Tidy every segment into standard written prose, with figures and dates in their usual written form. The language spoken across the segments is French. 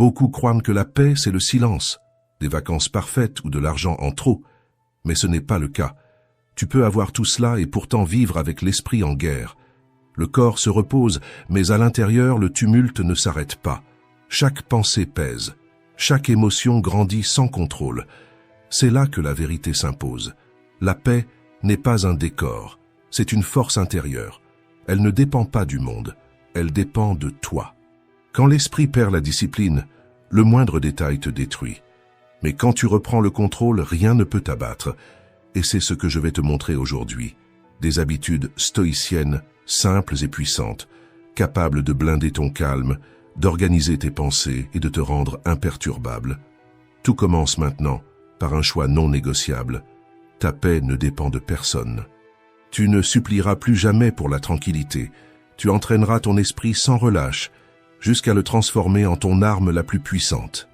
Beaucoup croient que la paix, c'est le silence, des vacances parfaites ou de l'argent en trop, mais ce n'est pas le cas. Tu peux avoir tout cela et pourtant vivre avec l'esprit en guerre. Le corps se repose, mais à l'intérieur, le tumulte ne s'arrête pas. Chaque pensée pèse. Chaque émotion grandit sans contrôle. C'est là que la vérité s'impose. La paix n'est pas un décor, c'est une force intérieure. Elle ne dépend pas du monde, elle dépend de toi. Quand l'esprit perd la discipline, le moindre détail te détruit. Mais quand tu reprends le contrôle, rien ne peut t'abattre. Et c'est ce que je vais te montrer aujourd'hui. Des habitudes stoïciennes, simples et puissantes, capables de blinder ton calme, d'organiser tes pensées et de te rendre imperturbable. Tout commence maintenant par un choix non négociable. Ta paix ne dépend de personne. Tu ne supplieras plus jamais pour la tranquillité. Tu entraîneras ton esprit sans relâche, jusqu'à le transformer en ton arme la plus puissante.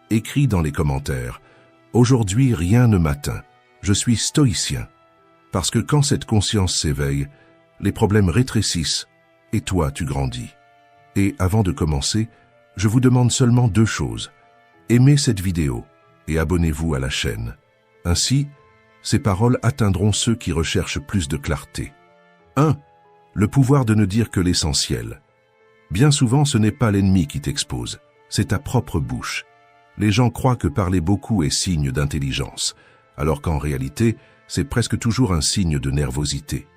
Écris dans les commentaires « Aujourd'hui, rien ne m'atteint. Je suis stoïcien. » Parce que quand cette conscience s'éveille, les problèmes rétrécissent et toi, tu grandis. Et avant de commencer, je vous demande seulement 2 choses. Aimez cette vidéo et abonnez-vous à la chaîne. Ainsi, ces paroles atteindront ceux qui recherchent plus de clarté. 1. Le pouvoir de ne dire que l'essentiel. Bien souvent, ce n'est pas l'ennemi qui t'expose, c'est ta propre bouche. Les gens croient que parler beaucoup est signe d'intelligence, alors qu'en réalité, c'est presque toujours un signe de nervosité.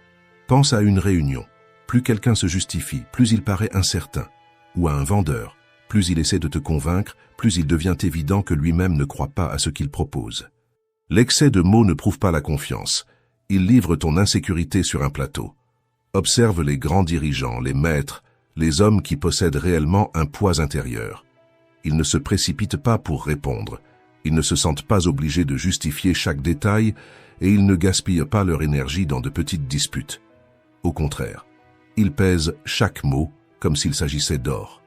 Pense à une réunion. Plus quelqu'un se justifie, plus il paraît incertain. Ou à un vendeur. Plus il essaie de te convaincre, plus il devient évident que lui-même ne croit pas à ce qu'il propose. L'excès de mots ne prouve pas la confiance. Il livre ton insécurité sur un plateau. Observe les grands dirigeants, les maîtres, les hommes qui possèdent réellement un poids intérieur. Ils ne se précipitent pas pour répondre. Ils ne se sentent pas obligés de justifier chaque détail et ils ne gaspillent pas leur énergie dans de petites disputes. Au contraire, ils pèsent chaque mot comme s'il s'agissait d'or.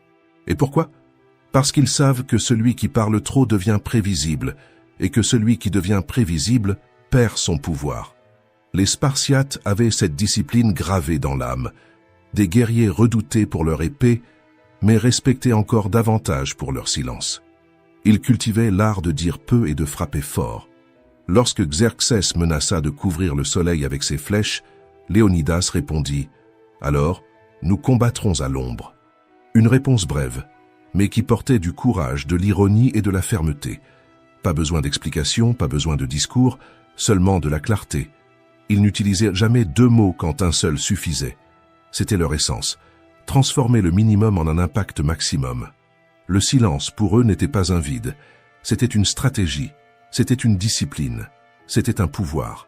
Et pourquoi? Parce qu'ils savent que celui qui parle trop devient prévisible et que celui qui devient prévisible perd son pouvoir. Les Spartiates avaient cette discipline gravée dans l'âme, des guerriers redoutés pour leur épée, mais respectés encore davantage pour leur silence. Ils cultivaient l'art de dire peu et de frapper fort. Lorsque Xerxès menaça de couvrir le soleil avec ses flèches, Léonidas répondit « Alors, nous combattrons à l'ombre ». Une réponse brève, mais qui portait du courage, de l'ironie et de la fermeté. Pas besoin d'explications, pas besoin de discours, seulement de la clarté. Ils n'utilisaient jamais 2 mots quand un seul suffisait. C'était leur essence, transformer le minimum en un impact maximum. Le silence, pour eux, n'était pas un vide. C'était une stratégie, c'était une discipline, c'était un pouvoir.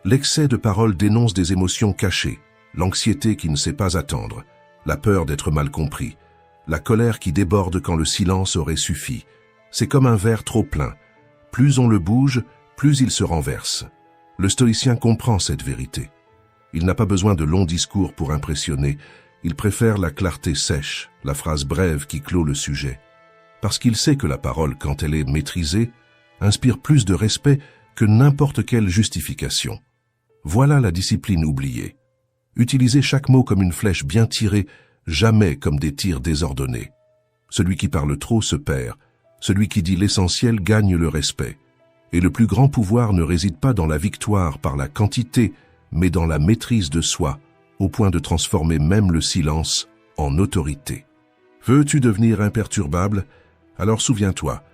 L'excès de parole dénonce des émotions cachées, l'anxiété qui ne sait pas attendre, la peur d'être mal compris, la colère qui déborde quand le silence aurait suffi. C'est comme un verre trop plein. Plus on le bouge, plus il se renverse. Le stoïcien comprend cette vérité. Il n'a pas besoin de longs discours pour impressionner. Il préfère la clarté sèche, la phrase brève qui clôt le sujet. Parce qu'il sait que la parole, quand elle est maîtrisée, inspire plus de respect que n'importe quelle justification. Voilà la discipline oubliée. Utilisez chaque mot comme une flèche bien tirée, jamais comme des tirs désordonnés. Celui qui parle trop se perd. Celui qui dit l'essentiel gagne le respect. Et le plus grand pouvoir ne réside pas dans la victoire par la quantité, mais dans la maîtrise de soi, au point de transformer même le silence en autorité. Veux-tu devenir imperturbable? Alors souviens-toi,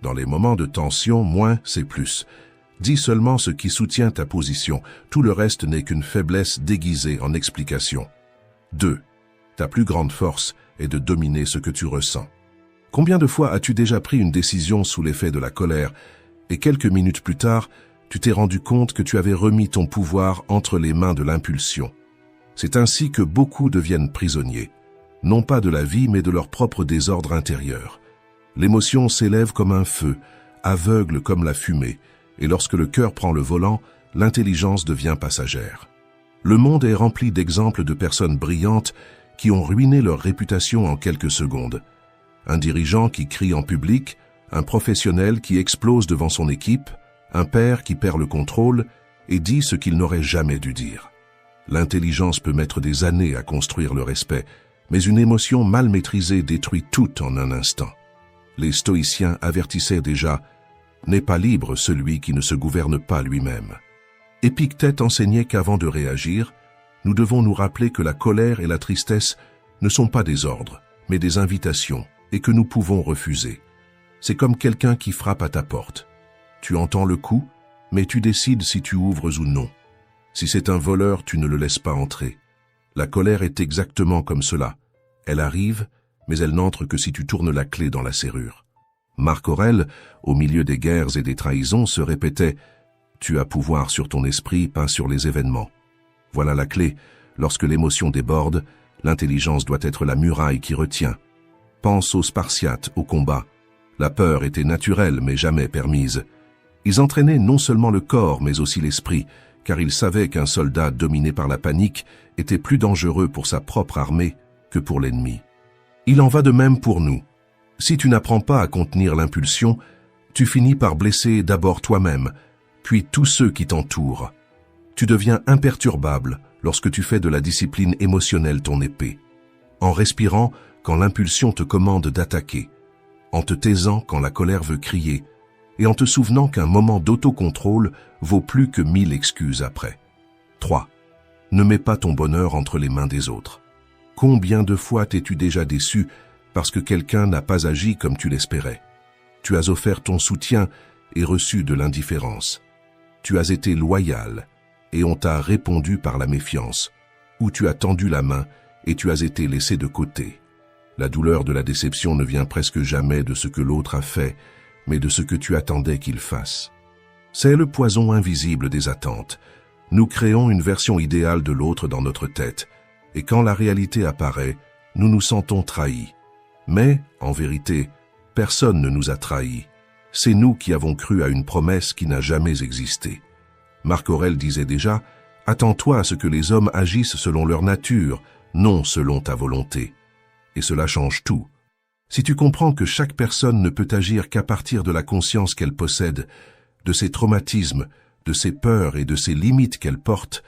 dans les moments de tension, moins c'est plus. Dis seulement ce qui soutient ta position, tout le reste n'est qu'une faiblesse déguisée en explication. 2. Ta plus grande force est de dominer ce que tu ressens. Combien de fois as-tu déjà pris une décision sous l'effet de la colère et quelques minutes plus tard, tu t'es rendu compte que tu avais remis ton pouvoir entre les mains de l'impulsion? C'est ainsi que beaucoup deviennent prisonniers, non pas de la vie mais de leur propre désordre intérieur. L'émotion s'élève comme un feu, aveugle comme la fumée, et lorsque le cœur prend le volant, l'intelligence devient passagère. Le monde est rempli d'exemples de personnes brillantes qui ont ruiné leur réputation en quelques secondes. Un dirigeant qui crie en public, un professionnel qui explose devant son équipe, un père qui perd le contrôle et dit ce qu'il n'aurait jamais dû dire. L'intelligence peut mettre des années à construire le respect, mais une émotion mal maîtrisée détruit tout en un instant. Les stoïciens avertissaient déjà « N'est pas libre celui qui ne se gouverne pas lui-même ». Épictète enseignait qu'avant de réagir, nous devons nous rappeler que la colère et la tristesse ne sont pas des ordres, mais des invitations, et que nous pouvons refuser. C'est comme quelqu'un qui frappe à ta porte. Tu entends le coup, mais tu décides si tu ouvres ou non. Si c'est un voleur, tu ne le laisses pas entrer. La colère est exactement comme cela. Elle arrive, mais elle n'entre que si tu tournes la clé dans la serrure. Marc Aurèle, au milieu des guerres et des trahisons, se répétait « Tu as pouvoir sur ton esprit, pas sur les événements ». Voilà la clé. Lorsque l'émotion déborde, l'intelligence doit être la muraille qui retient. Pense aux Spartiates, au combat. La peur était naturelle, mais jamais permise. Ils entraînaient non seulement le corps, mais aussi l'esprit, car ils savaient qu'un soldat dominé par la panique était plus dangereux pour sa propre armée que pour l'ennemi. Il en va de même pour nous. Si tu n'apprends pas à contenir l'impulsion, tu finis par blesser d'abord toi-même, puis tous ceux qui t'entourent. Tu deviens imperturbable lorsque tu fais de la discipline émotionnelle ton épée. En respirant quand l'impulsion te commande d'attaquer, en te taisant quand la colère veut crier, et en te souvenant qu'un moment d'autocontrôle vaut plus que 1000 excuses après. 3. Ne mets pas ton bonheur entre les mains des autres. Combien de fois t'es-tu déjà déçu parce que quelqu'un n'a pas agi comme tu l'espérais? Tu as offert ton soutien et reçu de l'indifférence. Tu as été loyal et on t'a répondu par la méfiance, ou tu as tendu la main et tu as été laissé de côté. La douleur de la déception ne vient presque jamais de ce que l'autre a fait, mais de ce que tu attendais qu'il fasse. C'est le poison invisible des attentes. Nous créons une version idéale de l'autre dans notre tête, et quand la réalité apparaît, nous nous sentons trahis. Mais, en vérité, personne ne nous a trahis. C'est nous qui avons cru à une promesse qui n'a jamais existé. Marc Aurèle disait déjà « Attends-toi à ce que les hommes agissent selon leur nature, non selon ta volonté. » Et cela change tout. Si tu comprends que chaque personne ne peut agir qu'à partir de la conscience qu'elle possède, de ses traumatismes, de ses peurs et de ses limites qu'elle porte,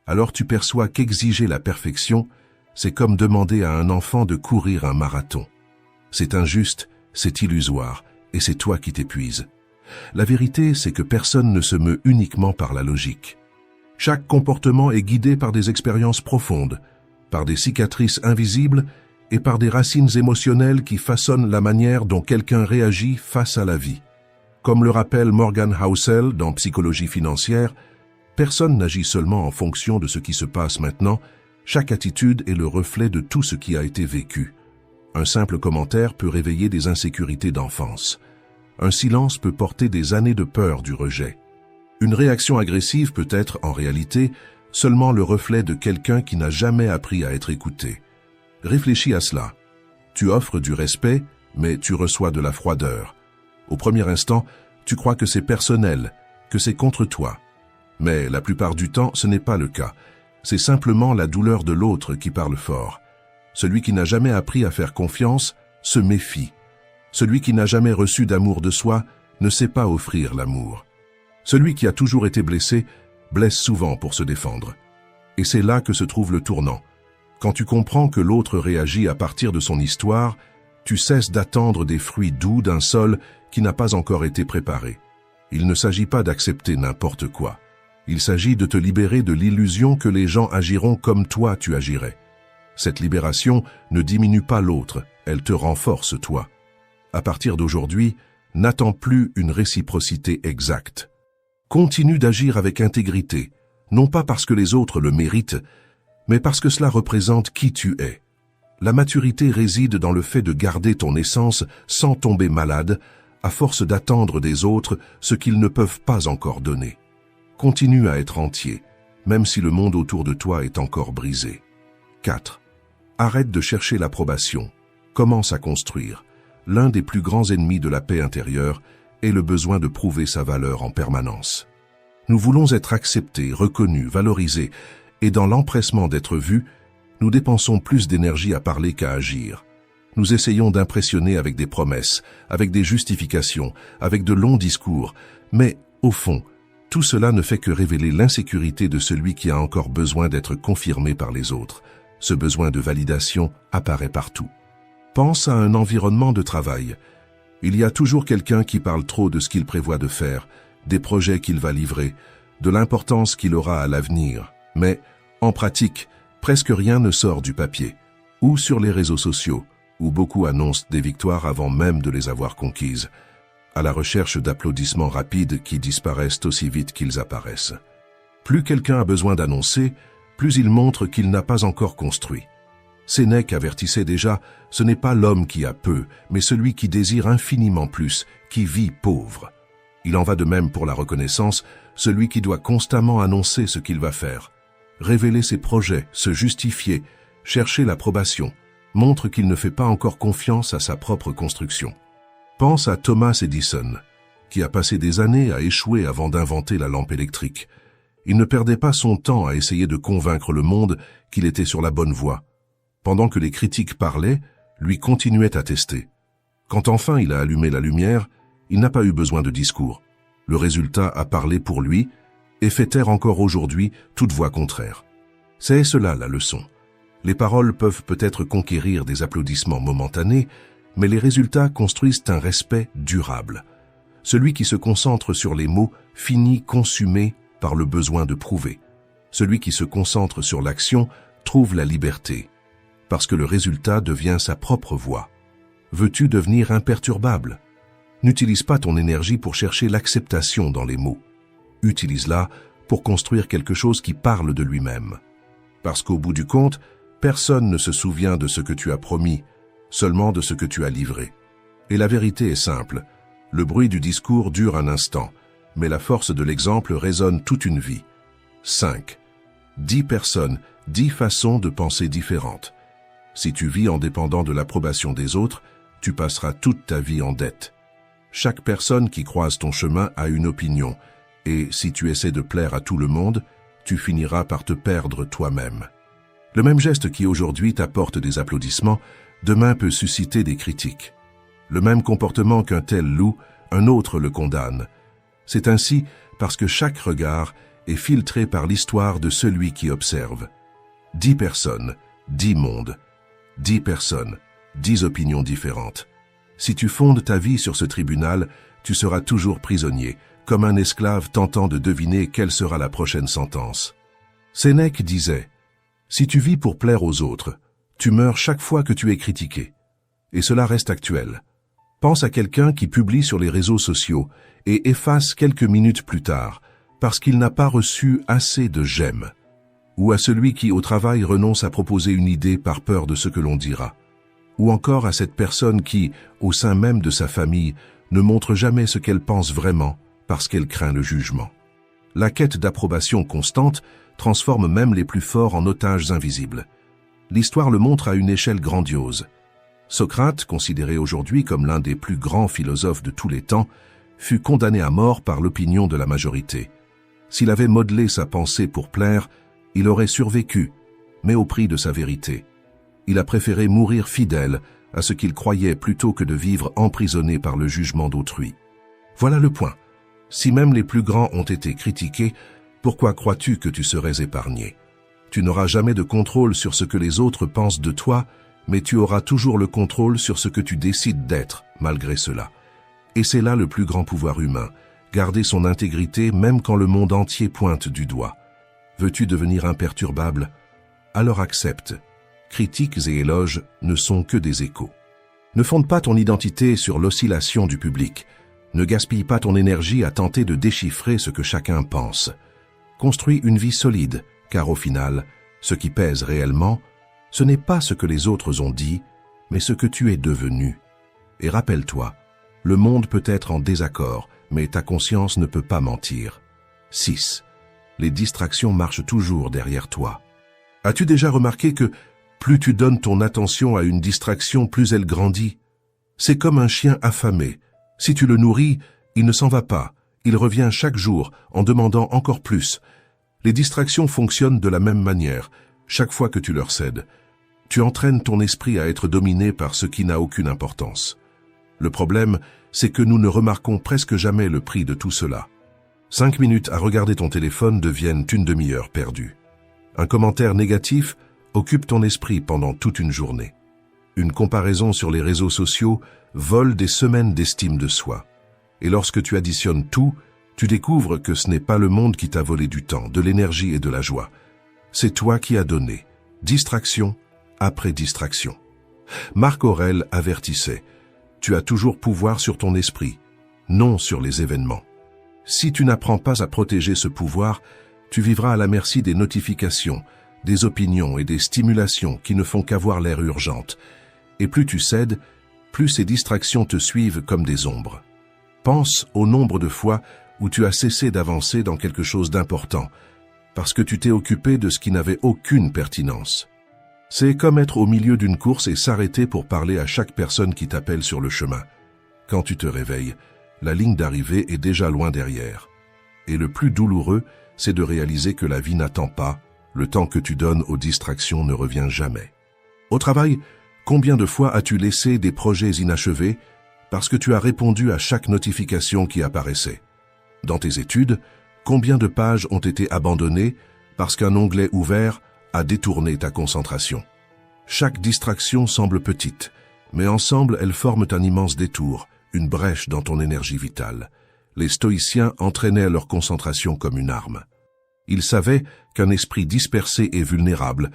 alors tu perçois qu'exiger la perfection, c'est comme demander à un enfant de courir un marathon. C'est injuste, c'est illusoire, et c'est toi qui t'épuises. La vérité, c'est que personne ne se meut uniquement par la logique. Chaque comportement est guidé par des expériences profondes, par des cicatrices invisibles et par des racines émotionnelles qui façonnent la manière dont quelqu'un réagit face à la vie. Comme le rappelle Morgan Housel dans Psychologie financière, personne n'agit seulement en fonction de ce qui se passe maintenant, chaque attitude est le reflet de tout ce qui a été vécu. Un simple commentaire peut réveiller des insécurités d'enfance. Un silence peut porter des années de peur du rejet. Une réaction agressive peut être, en réalité, seulement le reflet de quelqu'un qui n'a jamais appris à être écouté. Réfléchis à cela. Tu offres du respect, mais tu reçois de la froideur. Au premier instant, tu crois que c'est personnel, que c'est contre toi. Mais la plupart du temps, ce n'est pas le cas. C'est simplement la douleur de l'autre qui parle fort. Celui qui n'a jamais appris à faire confiance se méfie. Celui qui n'a jamais reçu d'amour de soi ne sait pas offrir l'amour. Celui qui a toujours été blessé blesse souvent pour se défendre. Et c'est là que se trouve le tournant. Quand tu comprends que l'autre réagit à partir de son histoire, tu cesses d'attendre des fruits doux d'un sol qui n'a pas encore été préparé. Il ne s'agit pas d'accepter n'importe quoi. Il s'agit de te libérer de l'illusion que les gens agiront comme toi tu agirais. Cette libération ne diminue pas l'autre, elle te renforce toi. À partir d'aujourd'hui, n'attends plus une réciprocité exacte. Continue d'agir avec intégrité, non pas parce que les autres le méritent, mais parce que cela représente qui tu es. La maturité réside dans le fait de garder ton essence sans tomber malade, à force d'attendre des autres ce qu'ils ne peuvent pas encore donner. Continue à être entier, même si le monde autour de toi est encore brisé. 4. Arrête de chercher l'approbation. Commence à construire. L'un des plus grands ennemis de la paix intérieure est le besoin de prouver sa valeur en permanence. Nous voulons être acceptés, reconnus, valorisés, et dans l'empressement d'être vus, nous dépensons plus d'énergie à parler qu'à agir. Nous essayons d'impressionner avec des promesses, avec des justifications, avec de longs discours, mais, au fond, tout cela ne fait que révéler l'insécurité de celui qui a encore besoin d'être confirmé par les autres. Ce besoin de validation apparaît partout. Pense à un environnement de travail. Il y a toujours quelqu'un qui parle trop de ce qu'il prévoit de faire, des projets qu'il va livrer, de l'importance qu'il aura à l'avenir. Mais, en pratique, presque rien ne sort du papier, ou sur les réseaux sociaux, où beaucoup annoncent des victoires avant même de les avoir conquises, à la recherche d'applaudissements rapides qui disparaissent aussi vite qu'ils apparaissent. Plus quelqu'un a besoin d'annoncer, plus il montre qu'il n'a pas encore construit. Sénèque avertissait déjà, ce n'est pas l'homme qui a peu, mais celui qui désire infiniment plus, qui vit pauvre. Il en va de même pour la reconnaissance, celui qui doit constamment annoncer ce qu'il va faire. Révéler ses projets, se justifier, chercher l'approbation, montre qu'il ne fait pas encore confiance à sa propre construction. Pense à Thomas Edison, qui a passé des années à échouer avant d'inventer la lampe électrique. Il ne perdait pas son temps à essayer de convaincre le monde qu'il était sur la bonne voie. Pendant que les critiques parlaient, lui continuait à tester. Quand enfin il a allumé la lumière, il n'a pas eu besoin de discours. Le résultat a parlé pour lui et fait taire encore aujourd'hui toute voix contraire. C'est cela la leçon. Les paroles peuvent peut-être conquérir des applaudissements momentanés, mais les résultats construisent un respect durable. Celui qui se concentre sur les mots finit consumé par le besoin de prouver. Celui qui se concentre sur l'action trouve la liberté, parce que le résultat devient sa propre voix. Veux-tu devenir imperturbable? N'utilise pas ton énergie pour chercher l'acceptation dans les mots. Utilise-la pour construire quelque chose qui parle de lui-même. Parce qu'au bout du compte, personne ne se souvient de ce que tu as promis, seulement de ce que tu as livré. Et la vérité est simple. Le bruit du discours dure un instant, mais la force de l'exemple résonne toute une vie. 5. 10 personnes, 10 façons de penser différentes. Si tu vis en dépendant de l'approbation des autres, tu passeras toute ta vie en dette. Chaque personne qui croise ton chemin a une opinion, et si tu essaies de plaire à tout le monde, tu finiras par te perdre toi-même. Le même geste qui aujourd'hui t'apporte des applaudissements, demain peut susciter des critiques. Le même comportement qu'un tel loue, un autre le condamne. C'est ainsi parce que chaque regard est filtré par l'histoire de celui qui observe. 10 personnes, 10 mondes. 10 personnes, 10 opinions différentes. Si tu fondes ta vie sur ce tribunal, tu seras toujours prisonnier, comme un esclave tentant de deviner quelle sera la prochaine sentence. Sénèque disait, « Si tu vis pour plaire aux autres, tu meurs chaque fois que tu es critiqué. » Et cela reste actuel. Pense à quelqu'un qui publie sur les réseaux sociaux et efface quelques minutes plus tard, parce qu'il n'a pas reçu assez de j'aime. Ou à celui qui, au travail, renonce à proposer une idée par peur de ce que l'on dira. Ou encore à cette personne qui, au sein même de sa famille, ne montre jamais ce qu'elle pense vraiment parce qu'elle craint le jugement. La quête d'approbation constante transforme même les plus forts en otages invisibles. L'histoire le montre à une échelle grandiose. Socrate, considéré aujourd'hui comme l'un des plus grands philosophes de tous les temps, fut condamné à mort par l'opinion de la majorité. S'il avait modelé sa pensée pour plaire, il aurait survécu, mais au prix de sa vérité. Il a préféré mourir fidèle à ce qu'il croyait plutôt que de vivre emprisonné par le jugement d'autrui. Voilà le point. Si même les plus grands ont été critiqués, pourquoi crois-tu que tu serais épargné? Tu n'auras jamais de contrôle sur ce que les autres pensent de toi, mais tu auras toujours le contrôle sur ce que tu décides d'être, malgré cela. Et c'est là le plus grand pouvoir humain, garder son intégrité même quand le monde entier pointe du doigt. Veux-tu devenir imperturbable? Alors accepte. Critiques et éloges ne sont que des échos. Ne fonde pas ton identité sur l'oscillation du public. Ne gaspille pas ton énergie à tenter de déchiffrer ce que chacun pense. Construis une vie solide, car au final, ce qui pèse réellement, ce n'est pas ce que les autres ont dit, mais ce que tu es devenu. Et rappelle-toi, le monde peut être en désaccord, mais ta conscience ne peut pas mentir. 6. Les distractions marchent toujours derrière toi. As-tu déjà remarqué que plus tu donnes ton attention à une distraction, plus elle grandit? C'est comme un chien affamé. Si tu le nourris, il ne s'en va pas. Il revient chaque jour en demandant encore plus. Les distractions fonctionnent de la même manière, chaque fois que tu leur cèdes. Tu entraînes ton esprit à être dominé par ce qui n'a aucune importance. Le problème, c'est que nous ne remarquons presque jamais le prix de tout cela. 5 minutes à regarder ton téléphone deviennent une demi-heure perdue. Un commentaire négatif occupe ton esprit pendant toute une journée. Une comparaison sur les réseaux sociaux vole des semaines d'estime de soi. Et lorsque tu additionnes tout, tu découvres que ce n'est pas le monde qui t'a volé du temps, de l'énergie et de la joie. C'est toi qui as donné, distraction après distraction. Marc Aurèle avertissait, « Tu as toujours pouvoir sur ton esprit, non sur les événements. Si tu n'apprends pas à protéger ce pouvoir, tu vivras à la merci des notifications, des opinions et des stimulations qui ne font qu'avoir l'air urgente. Et plus tu cèdes, plus ces distractions te suivent comme des ombres. Pense au nombre de fois où tu as cessé d'avancer dans quelque chose d'important, parce que tu t'es occupé de ce qui n'avait aucune pertinence. C'est comme être au milieu d'une course et s'arrêter pour parler à chaque personne qui t'appelle sur le chemin. Quand tu te réveilles, la ligne d'arrivée est déjà loin derrière. Et le plus douloureux, c'est de réaliser que la vie n'attend pas, le temps que tu donnes aux distractions ne revient jamais. Au travail, combien de fois as-tu laissé des projets inachevés parce que tu as répondu à chaque notification qui apparaissait? Dans tes études, combien de pages ont été abandonnées parce qu'un onglet ouvert a détourné ta concentration? Chaque distraction semble petite, mais ensemble elles forment un immense détour, une brèche dans ton énergie vitale. Les stoïciens entraînaient leur concentration comme une arme. Ils savaient qu'un esprit dispersé est vulnérable,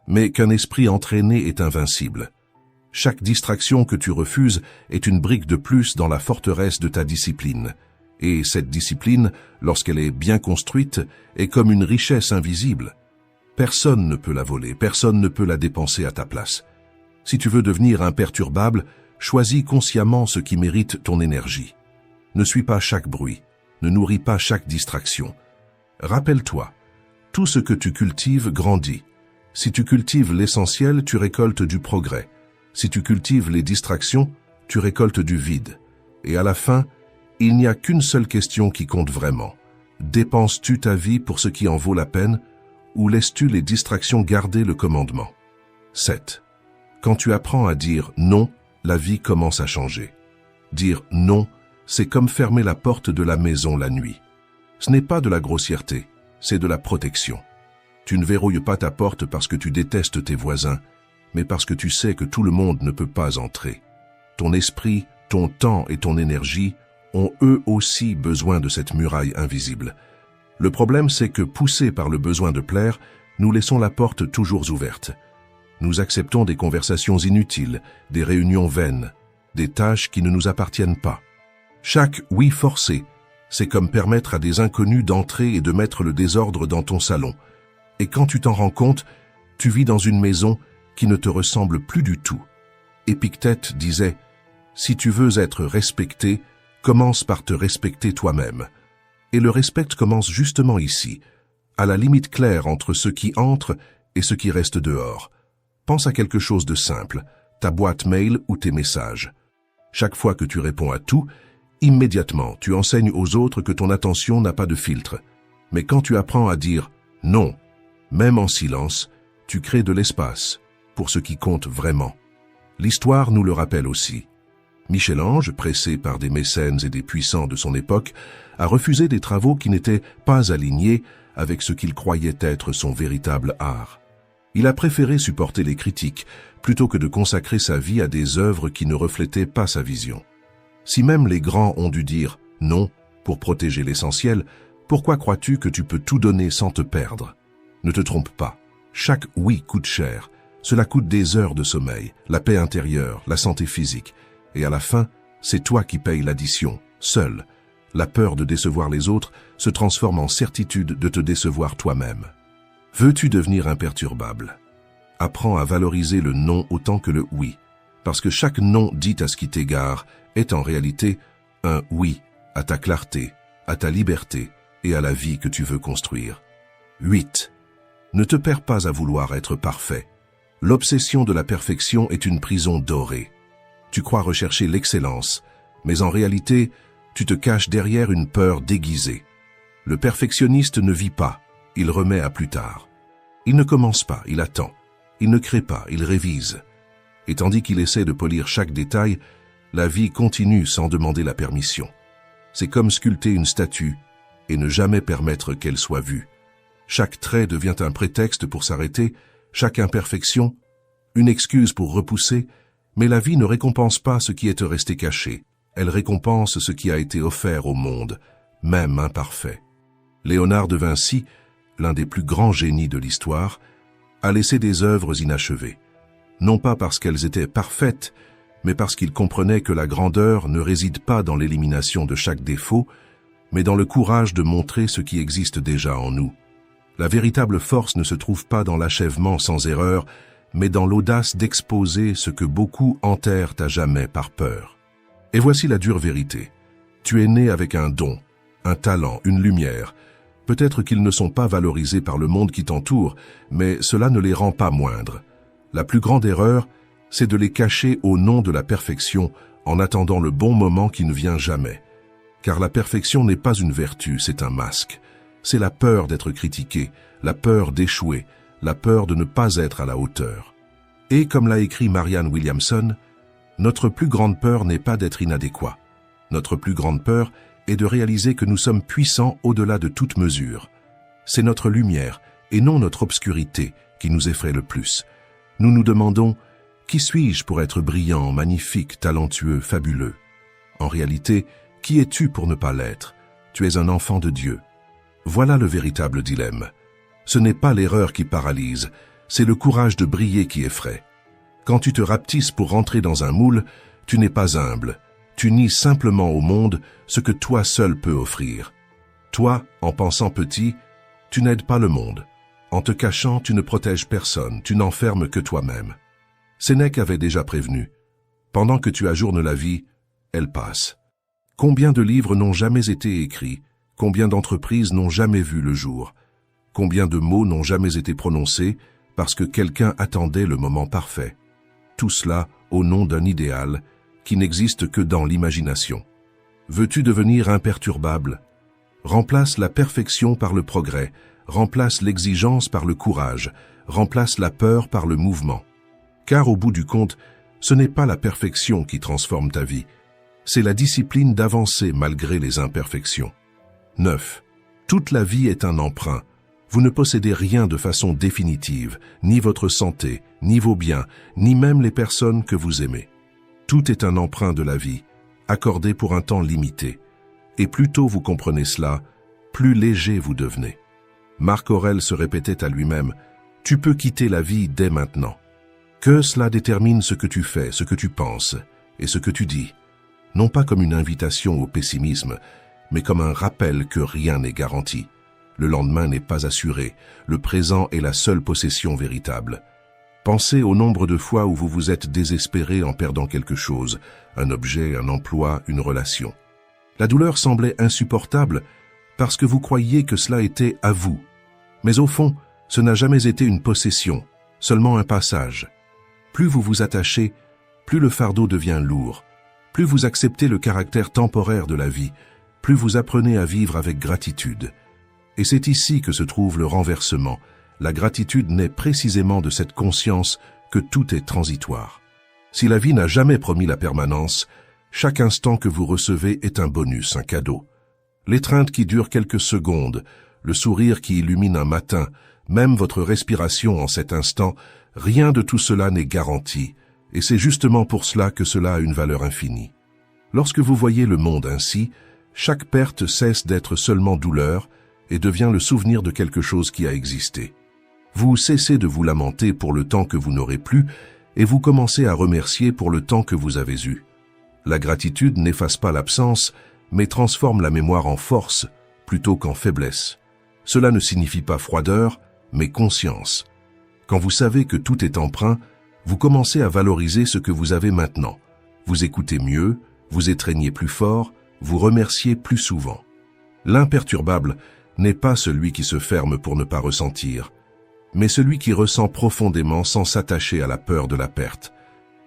mais qu'un esprit entraîné est invincible. Chaque distraction que tu refuses est une brique de plus dans la forteresse de ta discipline. Et cette discipline, lorsqu'elle est bien construite, est comme une richesse invisible. Personne ne peut la voler, personne ne peut la dépenser à ta place. Si tu veux devenir imperturbable, choisis consciemment ce qui mérite ton énergie. Ne suis pas chaque bruit, ne nourris pas chaque distraction. Rappelle-toi, tout ce que tu cultives grandit. Si tu cultives l'essentiel, tu récoltes du progrès. Si tu cultives les distractions, tu récoltes du vide. Et à la fin, il n'y a qu'une seule question qui compte vraiment. Dépenses-tu ta vie pour ce qui en vaut la peine ou laisses-tu les distractions garder le commandement? 7. Quand tu apprends à dire non, la vie commence à changer. Dire non, c'est comme fermer la porte de la maison la nuit. Ce n'est pas de la grossièreté, c'est de la protection. Tu ne verrouilles pas ta porte parce que tu détestes tes voisins, mais parce que tu sais que tout le monde ne peut pas entrer. Ton esprit, ton temps et ton énergie ont eux aussi besoin de cette muraille invisible. Le problème, c'est que, poussés par le besoin de plaire, nous laissons la porte toujours ouverte. Nous acceptons des conversations inutiles, des réunions vaines, des tâches qui ne nous appartiennent pas. Chaque oui forcé, c'est comme permettre à des inconnus d'entrer et de mettre le désordre dans ton salon. Et quand tu t'en rends compte, tu vis dans une maison qui ne te ressemble plus du tout. Épictète disait « Si tu veux être respecté, commence par te respecter toi-même. » Et le respect commence justement ici, à la limite claire entre ce qui entre et ce qui reste dehors. Pense à quelque chose de simple, ta boîte mail ou tes messages. Chaque fois que tu réponds à tout, immédiatement tu enseignes aux autres que ton attention n'a pas de filtre. Mais quand tu apprends à dire « non », même en silence, tu crées de l'espace pour ce qui compte vraiment. L'histoire nous le rappelle aussi. Michel-Ange, pressé par des mécènes et des puissants de son époque, a refusé des travaux qui n'étaient pas alignés avec ce qu'il croyait être son véritable art. Il a préféré supporter les critiques plutôt que de consacrer sa vie à des œuvres qui ne reflétaient pas sa vision. Si même les grands ont dû dire « non » pour protéger l'essentiel, pourquoi crois-tu que tu peux tout donner sans te perdre? Ne te trompe pas, chaque « oui » coûte cher. Cela coûte des heures de sommeil, la paix intérieure, la santé physique. Et à la fin, c'est toi qui payes l'addition, seul. La peur de décevoir les autres se transforme en certitude de te décevoir toi-même. Veux-tu devenir imperturbable? Apprends à valoriser le non autant que le oui, parce que chaque non dit à ce qui t'égare est en réalité un oui à ta clarté, à ta liberté et à la vie que tu veux construire. 8. Ne te perds pas à vouloir être parfait. L'obsession de la perfection est une prison dorée. Tu crois rechercher l'excellence, mais en réalité, tu te caches derrière une peur déguisée. Le perfectionniste ne vit pas, il remet à plus tard. Il ne commence pas, il attend. Il ne crée pas, il révise. Et tandis qu'il essaie de polir chaque détail, la vie continue sans demander la permission. C'est comme sculpter une statue et ne jamais permettre qu'elle soit vue. Chaque trait devient un prétexte pour s'arrêter, chaque imperfection, une excuse pour repousser, Mais la vie ne récompense pas ce qui est resté caché. Elle récompense ce qui a été offert au monde, même imparfait. Léonard de Vinci, l'un des plus grands génies de l'histoire, a laissé des œuvres inachevées. Non pas parce qu'elles étaient parfaites, mais parce qu'il comprenait que la grandeur ne réside pas dans l'élimination de chaque défaut, mais dans le courage de montrer ce qui existe déjà en nous. La véritable force ne se trouve pas dans l'achèvement sans erreur, mais dans l'audace d'exposer ce que beaucoup enterrent à jamais par peur. Et voici la dure vérité. Tu es né avec un don, un talent, une lumière. Peut-être qu'ils ne sont pas valorisés par le monde qui t'entoure, mais cela ne les rend pas moindres. La plus grande erreur, c'est de les cacher au nom de la perfection en attendant le bon moment qui ne vient jamais. Car la perfection n'est pas une vertu, c'est un masque. C'est la peur d'être critiqué, la peur d'échouer, la peur de ne pas être à la hauteur. Et comme l'a écrit Marianne Williamson, notre plus grande peur n'est pas d'être inadéquat. Notre plus grande peur est de réaliser que nous sommes puissants au-delà de toute mesure. C'est notre lumière, et non notre obscurité, qui nous effraie le plus. Nous nous demandons « Qui suis-je pour être brillant, magnifique, talentueux, fabuleux ?» En réalité, qui es-tu pour ne pas l'être? Tu es un enfant de Dieu. Voilà le véritable dilemme. Ce n'est pas l'erreur qui paralyse, c'est le courage de briller qui effraie. Quand tu te rapetisses pour rentrer dans un moule, tu n'es pas humble. Tu nies simplement au monde ce que toi seul peux offrir. Toi, en pensant petit, tu n'aides pas le monde. En te cachant, tu ne protèges personne, tu n'enfermes que toi-même. Sénèque avait déjà prévenu. Pendant que tu ajournes la vie, elle passe. Combien de livres n'ont jamais été écrits? Combien d'entreprises n'ont jamais vu le jour? Combien de mots n'ont jamais été prononcés parce que quelqu'un attendait le moment parfait? Tout cela au nom d'un idéal qui n'existe que dans l'imagination. Veux-tu devenir imperturbable? Remplace la perfection par le progrès, remplace l'exigence par le courage, remplace la peur par le mouvement. Car au bout du compte, ce n'est pas la perfection qui transforme ta vie, c'est la discipline d'avancer malgré les imperfections. 9. Toute la vie est un emprunt. Vous ne possédez rien de façon définitive, ni votre santé, ni vos biens, ni même les personnes que vous aimez. Tout est un emprunt de la vie, accordé pour un temps limité. Et plus tôt vous comprenez cela, plus léger vous devenez. Marc Aurèle se répétait à lui-même, « Tu peux quitter la vie dès maintenant. » Que cela détermine ce que tu fais, ce que tu penses et ce que tu dis. Non pas comme une invitation au pessimisme, mais comme un rappel que rien n'est garanti. Le lendemain n'est pas assuré, le présent est la seule possession véritable. Pensez au nombre de fois où vous vous êtes désespéré en perdant quelque chose, un objet, un emploi, une relation. La douleur semblait insupportable parce que vous croyiez que cela était à vous. Mais au fond, ce n'a jamais été une possession, seulement un passage. Plus vous vous attachez, plus le fardeau devient lourd. Plus vous acceptez le caractère temporaire de la vie, plus vous apprenez à vivre avec gratitude. Et c'est ici que se trouve le renversement. La gratitude naît précisément de cette conscience que tout est transitoire. Si la vie n'a jamais promis la permanence, chaque instant que vous recevez est un bonus, un cadeau. L'étreinte qui dure quelques secondes, le sourire qui illumine un matin, même votre respiration en cet instant, rien de tout cela n'est garanti, et c'est justement pour cela que cela a une valeur infinie. Lorsque vous voyez le monde ainsi, chaque perte cesse d'être seulement douleur et devient le souvenir de quelque chose qui a existé. Vous cessez de vous lamenter pour le temps que vous n'aurez plus et vous commencez à remercier pour le temps que vous avez eu. La gratitude n'efface pas l'absence, mais transforme la mémoire en force plutôt qu'en faiblesse. Cela ne signifie pas froideur, mais conscience. Quand vous savez que tout est emprunt, vous commencez à valoriser ce que vous avez maintenant. Vous écoutez mieux, vous étreignez plus fort, vous remerciez plus souvent. L'imperturbable n'est pas celui qui se ferme pour ne pas ressentir, mais celui qui ressent profondément sans s'attacher à la peur de la perte.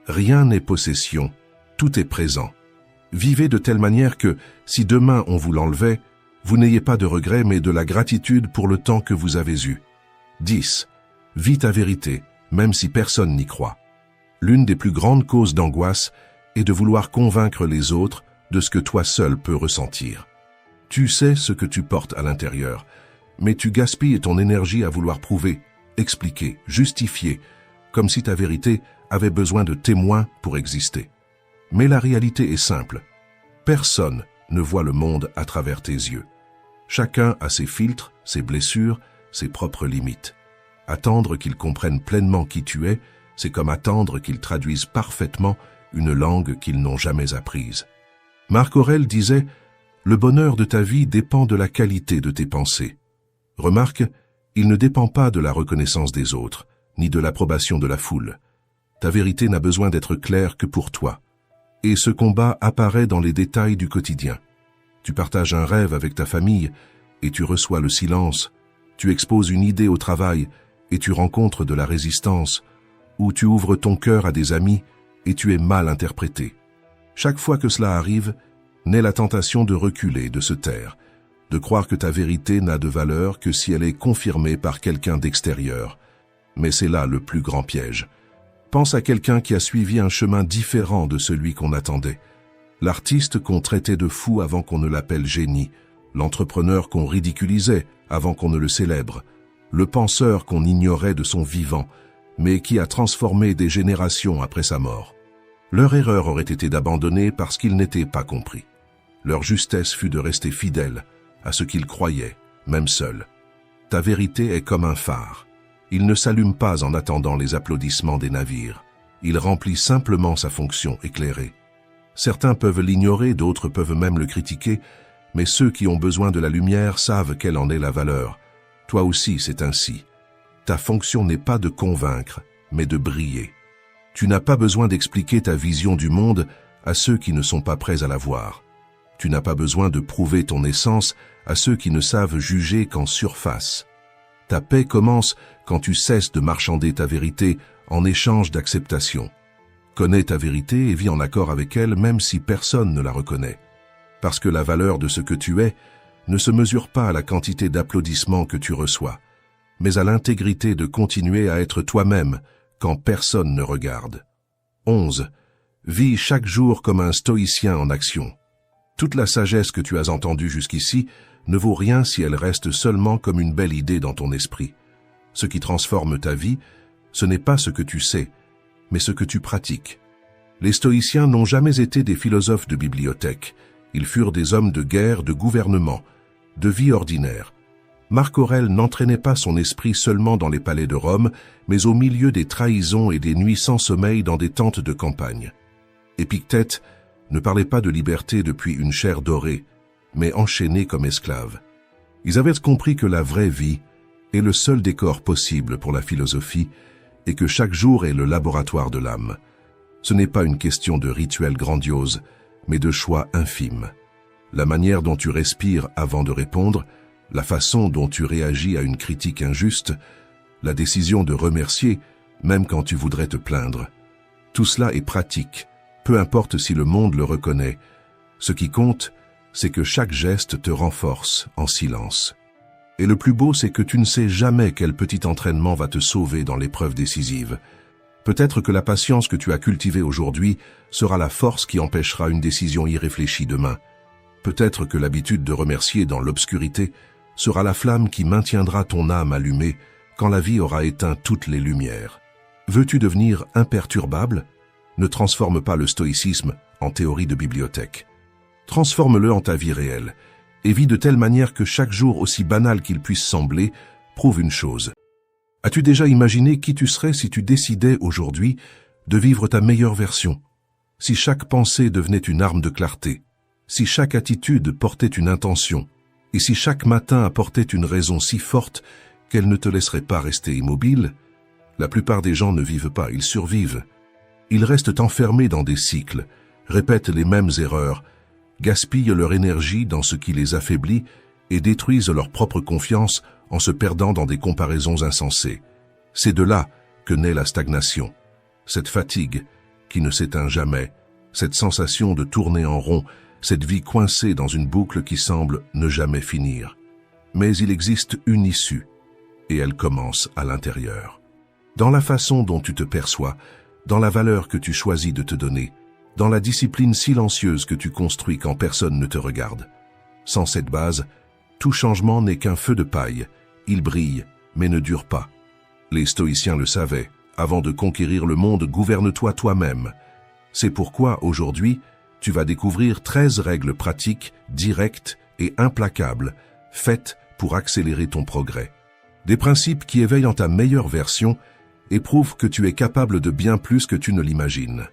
Rien n'est possession, tout est présent. Vivez de telle manière que, si demain on vous l'enlevait, vous n'ayez pas de regret mais de la gratitude pour le temps que vous avez eu. 10. Vis ta vérité, même si personne n'y croit. L'une des plus grandes causes d'angoisse est de vouloir convaincre les autres de ce que toi seul peux ressentir. Tu sais ce que tu portes à l'intérieur, mais tu gaspilles ton énergie à vouloir prouver, expliquer, justifier, comme si ta vérité avaient besoin de témoins pour exister. Mais la réalité est simple. Personne ne voit le monde à travers tes yeux. Chacun a ses filtres, ses blessures, ses propres limites. Attendre qu'ils comprennent pleinement qui tu es, c'est comme attendre qu'ils traduisent parfaitement une langue qu'ils n'ont jamais apprise. Marc Aurèle disait « Le bonheur de ta vie dépend de la qualité de tes pensées. » Remarque, il ne dépend pas de la reconnaissance des autres, ni de l'approbation de la foule. Ta vérité n'a besoin d'être claire que pour toi. Et ce combat apparaît dans les détails du quotidien. Tu partages un rêve avec ta famille et tu reçois le silence. Tu exposes une idée au travail et tu rencontres de la résistance. Ou tu ouvres ton cœur à des amis et tu es mal interprété. Chaque fois que cela arrive, naît la tentation de reculer, de se taire, de croire que ta vérité n'a de valeur que si elle est confirmée par quelqu'un d'extérieur. Mais c'est là le plus grand piège. Pense à quelqu'un qui a suivi un chemin différent de celui qu'on attendait. L'artiste qu'on traitait de fou avant qu'on ne l'appelle génie, l'entrepreneur qu'on ridiculisait avant qu'on ne le célèbre, le penseur qu'on ignorait de son vivant, mais qui a transformé des générations après sa mort. Leur erreur aurait été d'abandonner parce qu'ils n'étaient pas compris. Leur justesse fut de rester fidèles à ce qu'ils croyaient, même seuls. Ta vérité est comme un phare. Il ne s'allume pas en attendant les applaudissements des navires. Il remplit simplement sa fonction éclairée. Certains peuvent l'ignorer, d'autres peuvent même le critiquer, mais ceux qui ont besoin de la lumière savent quelle en est la valeur. Toi aussi, c'est ainsi. Ta fonction n'est pas de convaincre, mais de briller. Tu n'as pas besoin d'expliquer ta vision du monde à ceux qui ne sont pas prêts à la voir. Tu n'as pas besoin de prouver ton essence à ceux qui ne savent juger qu'en surface. Ta paix commence quand tu cesses de marchander ta vérité en échange d'acceptation. Connais ta vérité et vis en accord avec elle même si personne ne la reconnaît. Parce que la valeur de ce que tu es ne se mesure pas à la quantité d'applaudissements que tu reçois, mais à l'intégrité de continuer à être toi-même quand personne ne regarde. 11. Vis chaque jour comme un stoïcien en action. Toute la sagesse que tu as entendue jusqu'ici ne vaut rien si elle reste seulement comme une belle idée dans ton esprit. Ce qui transforme ta vie, ce n'est pas ce que tu sais, mais ce que tu pratiques. Les stoïciens n'ont jamais été des philosophes de bibliothèque. Ils furent des hommes de guerre, de gouvernement, de vie ordinaire. Marc Aurèle n'entraînait pas son esprit seulement dans les palais de Rome, mais au milieu des trahisons et des nuits sans sommeil dans des tentes de campagne. Épictète ne parlait pas de liberté depuis une chair dorée, mais enchaîné comme esclave. Ils avaient compris que la vraie vie est le seul décor possible pour la philosophie et que chaque jour est le laboratoire de l'âme. Ce n'est pas une question de rituel grandiose, mais de choix infime. La manière dont tu respires avant de répondre, la façon dont tu réagis à une critique injuste, la décision de remercier, même quand tu voudrais te plaindre. Tout cela est pratique, peu importe si le monde le reconnaît. Ce qui compte, c'est que chaque geste te renforce en silence. Et le plus beau, c'est que tu ne sais jamais quel petit entraînement va te sauver dans l'épreuve décisive. Peut-être que la patience que tu as cultivée aujourd'hui sera la force qui empêchera une décision irréfléchie demain. Peut-être que l'habitude de remercier dans l'obscurité sera la flamme qui maintiendra ton âme allumée quand la vie aura éteint toutes les lumières. Veux-tu devenir imperturbable? Ne transforme pas le stoïcisme en théorie de bibliothèque. Transforme-le en ta vie réelle et vis de telle manière que chaque jour, aussi banal qu'il puisse sembler, prouve une chose. As-tu déjà imaginé qui tu serais si tu décidais aujourd'hui de vivre ta meilleure version? Si chaque pensée devenait une arme de clarté, si chaque attitude portait une intention, et si chaque matin apportait une raison si forte qu'elle ne te laisserait pas rester immobile? La plupart des gens ne vivent pas, ils survivent. Ils restent enfermés dans des cycles, répètent les mêmes erreurs, gaspillent leur énergie dans ce qui les affaiblit et détruisent leur propre confiance en se perdant dans des comparaisons insensées. C'est de là que naît la stagnation, cette fatigue qui ne s'éteint jamais, cette sensation de tourner en rond, cette vie coincée dans une boucle qui semble ne jamais finir. Mais il existe une issue, et elle commence à l'intérieur. Dans la façon dont tu te perçois, dans la valeur que tu choisis de te donner, dans la discipline silencieuse que tu construis quand personne ne te regarde. Sans cette base, tout changement n'est qu'un feu de paille. Il brille, mais ne dure pas. Les stoïciens le savaient, Avant de conquérir le monde, gouverne-toi toi-même. C'est pourquoi, aujourd'hui, tu vas découvrir 13 règles pratiques, directes et implacables, faites pour accélérer ton progrès. Des principes qui éveillent en ta meilleure version et prouvent que tu es capable de bien plus que tu ne l'imagines.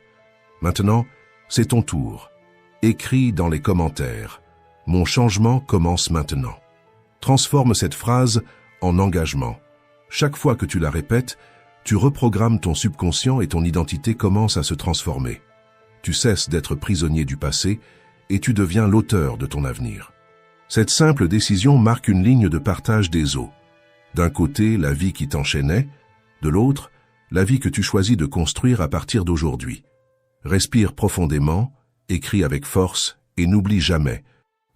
Maintenant, c'est ton tour. Écris dans les commentaires. Mon changement commence maintenant. Transforme cette phrase en engagement. Chaque fois que tu la répètes, tu reprogrammes ton subconscient et ton identité commence à se transformer. Tu cesses d'être prisonnier du passé et tu deviens l'auteur de ton avenir. Cette simple décision marque une ligne de partage des eaux. D'un côté, la vie qui t'enchaînait, de l'autre, la vie que tu choisis de construire à partir d'aujourd'hui. Respire profondément, écris avec force et n'oublie jamais.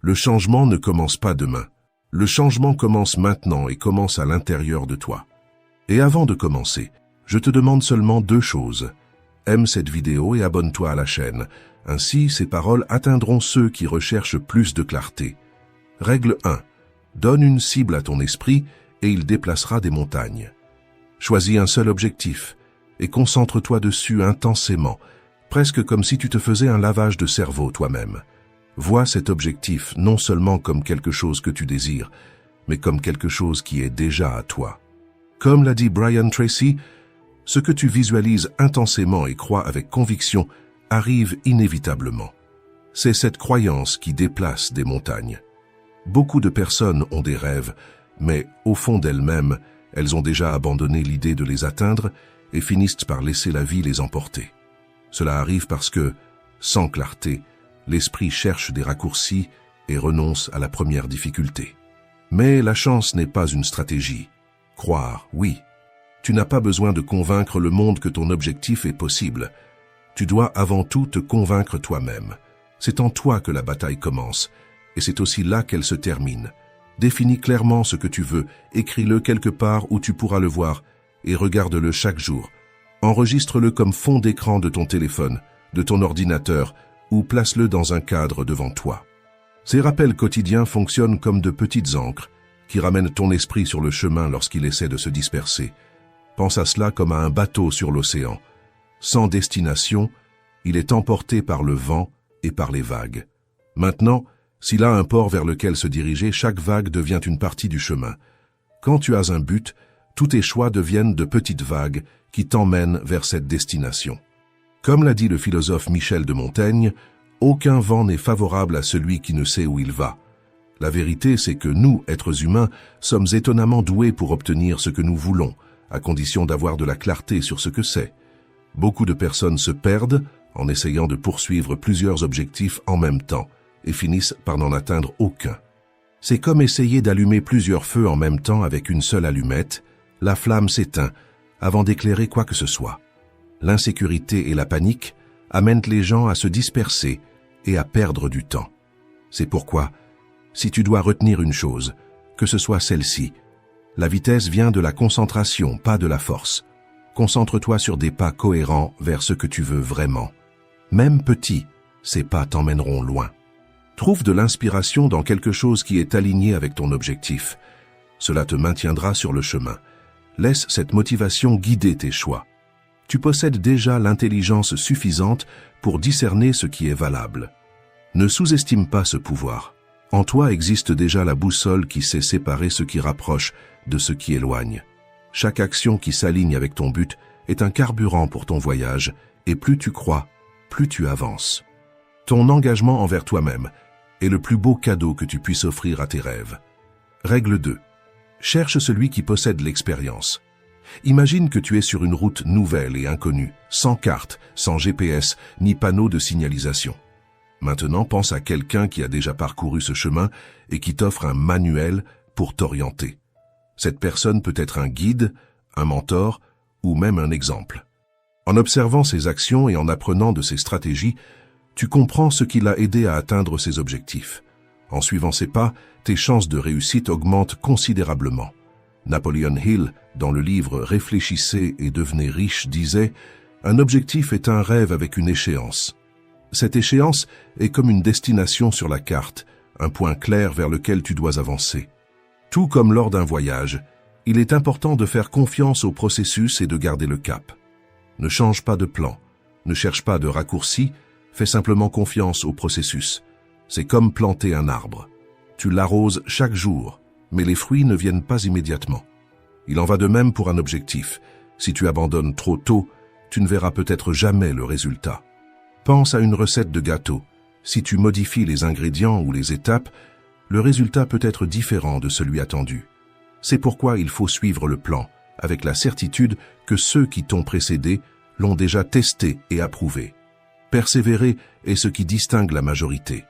Le changement ne commence pas demain. Le changement commence maintenant et commence à l'intérieur de toi. Et avant de commencer, je te demande seulement 2 choses. Aime cette vidéo et abonne-toi à la chaîne. Ainsi, ces paroles atteindront ceux qui recherchent plus de clarté. Règle 1. Donne une cible à ton esprit et il déplacera des montagnes. Choisis un seul objectif et concentre-toi dessus intensément, presque comme si tu te faisais un lavage de cerveau toi-même. Vois cet objectif non seulement comme quelque chose que tu désires, mais comme quelque chose qui est déjà à toi. Comme l'a dit Brian Tracy, ce que tu visualises intensément et crois avec conviction arrive inévitablement. C'est cette croyance qui déplace des montagnes. Beaucoup de personnes ont des rêves, mais au fond d'elles-mêmes, elles ont déjà abandonné l'idée de les atteindre et finissent par laisser la vie les emporter. Cela arrive parce que, sans clarté, l'esprit cherche des raccourcis et renonce à la première difficulté. Mais la chance n'est pas une stratégie. Croire, oui. Tu n'as pas besoin de convaincre le monde que ton objectif est possible. Tu dois avant tout te convaincre toi-même. C'est en toi que la bataille commence, et c'est aussi là qu'elle se termine. Définis clairement ce que tu veux, écris-le quelque part où tu pourras le voir, et regarde-le chaque jour. Enregistre-le comme fond d'écran de ton téléphone, de ton ordinateur, ou place-le dans un cadre devant toi. Ces rappels quotidiens fonctionnent comme de petites ancres qui ramènent ton esprit sur le chemin lorsqu'il essaie de se disperser. Pense à cela comme à un bateau sur l'océan. Sans destination, il est emporté par le vent et par les vagues. Maintenant, s'il a un port vers lequel se diriger, chaque vague devient une partie du chemin. Quand tu as un but, tous tes choix deviennent de petites vagues qui t'emmènent vers cette destination. Comme l'a dit le philosophe Michel de Montaigne, aucun vent n'est favorable à celui qui ne sait où il va. La vérité, c'est que nous, êtres humains, sommes étonnamment doués pour obtenir ce que nous voulons, à condition d'avoir de la clarté sur ce que c'est. Beaucoup de personnes se perdent en essayant de poursuivre plusieurs objectifs en même temps et finissent par n'en atteindre aucun. C'est comme essayer d'allumer plusieurs feux en même temps avec une seule allumette. La flamme s'éteint avant d'éclairer quoi que ce soit. L'insécurité et la panique amènent les gens à se disperser et à perdre du temps. C'est pourquoi, si tu dois retenir une chose, que ce soit celle-ci, la vitesse vient de la concentration, pas de la force. Concentre-toi sur des pas cohérents vers ce que tu veux vraiment. Même petit, ces pas t'emmèneront loin. Trouve de l'inspiration dans quelque chose qui est aligné avec ton objectif. Cela te maintiendra sur le chemin. Laisse cette motivation guider tes choix. Tu possèdes déjà l'intelligence suffisante pour discerner ce qui est valable. Ne sous-estime pas ce pouvoir. En toi existe déjà la boussole qui sait séparer ce qui rapproche de ce qui éloigne. Chaque action qui s'aligne avec ton but est un carburant pour ton voyage, et plus tu crois, plus tu avances. Ton engagement envers toi-même est le plus beau cadeau que tu puisses offrir à tes rêves. Règle 2. Cherche celui qui possède l'expérience. Imagine que tu es sur une route nouvelle et inconnue, sans carte, sans GPS, ni panneau de signalisation. Maintenant, pense à quelqu'un qui a déjà parcouru ce chemin et qui t'offre un manuel pour t'orienter. Cette personne peut être un guide, un mentor ou même un exemple. En observant ses actions et en apprenant de ses stratégies, tu comprends ce qui l'a aidé à atteindre ses objectifs. En suivant ses pas, tes chances de réussite augmentent considérablement. Napoleon Hill, dans le livre « Réfléchissez et devenez riche » disait « Un objectif est un rêve avec une échéance. Cette échéance est comme une destination sur la carte, un point clair vers lequel tu dois avancer. Tout comme lors d'un voyage, Il est important de faire confiance au processus et de garder le cap. Ne change pas de plan, ne cherche pas de raccourci, fais simplement confiance au processus. C'est comme planter un arbre. Tu l'arroses chaque jour, mais les fruits ne viennent pas immédiatement. Il en va de même pour un objectif. Si tu abandonnes trop tôt, tu ne verras peut-être jamais le résultat. Pense à une recette de gâteau. Si tu modifies les ingrédients ou les étapes, le résultat peut être différent de celui attendu. C'est pourquoi il faut suivre le plan, avec la certitude que ceux qui t'ont précédé l'ont déjà testé et approuvé. Persévérer est ce qui distingue la majorité.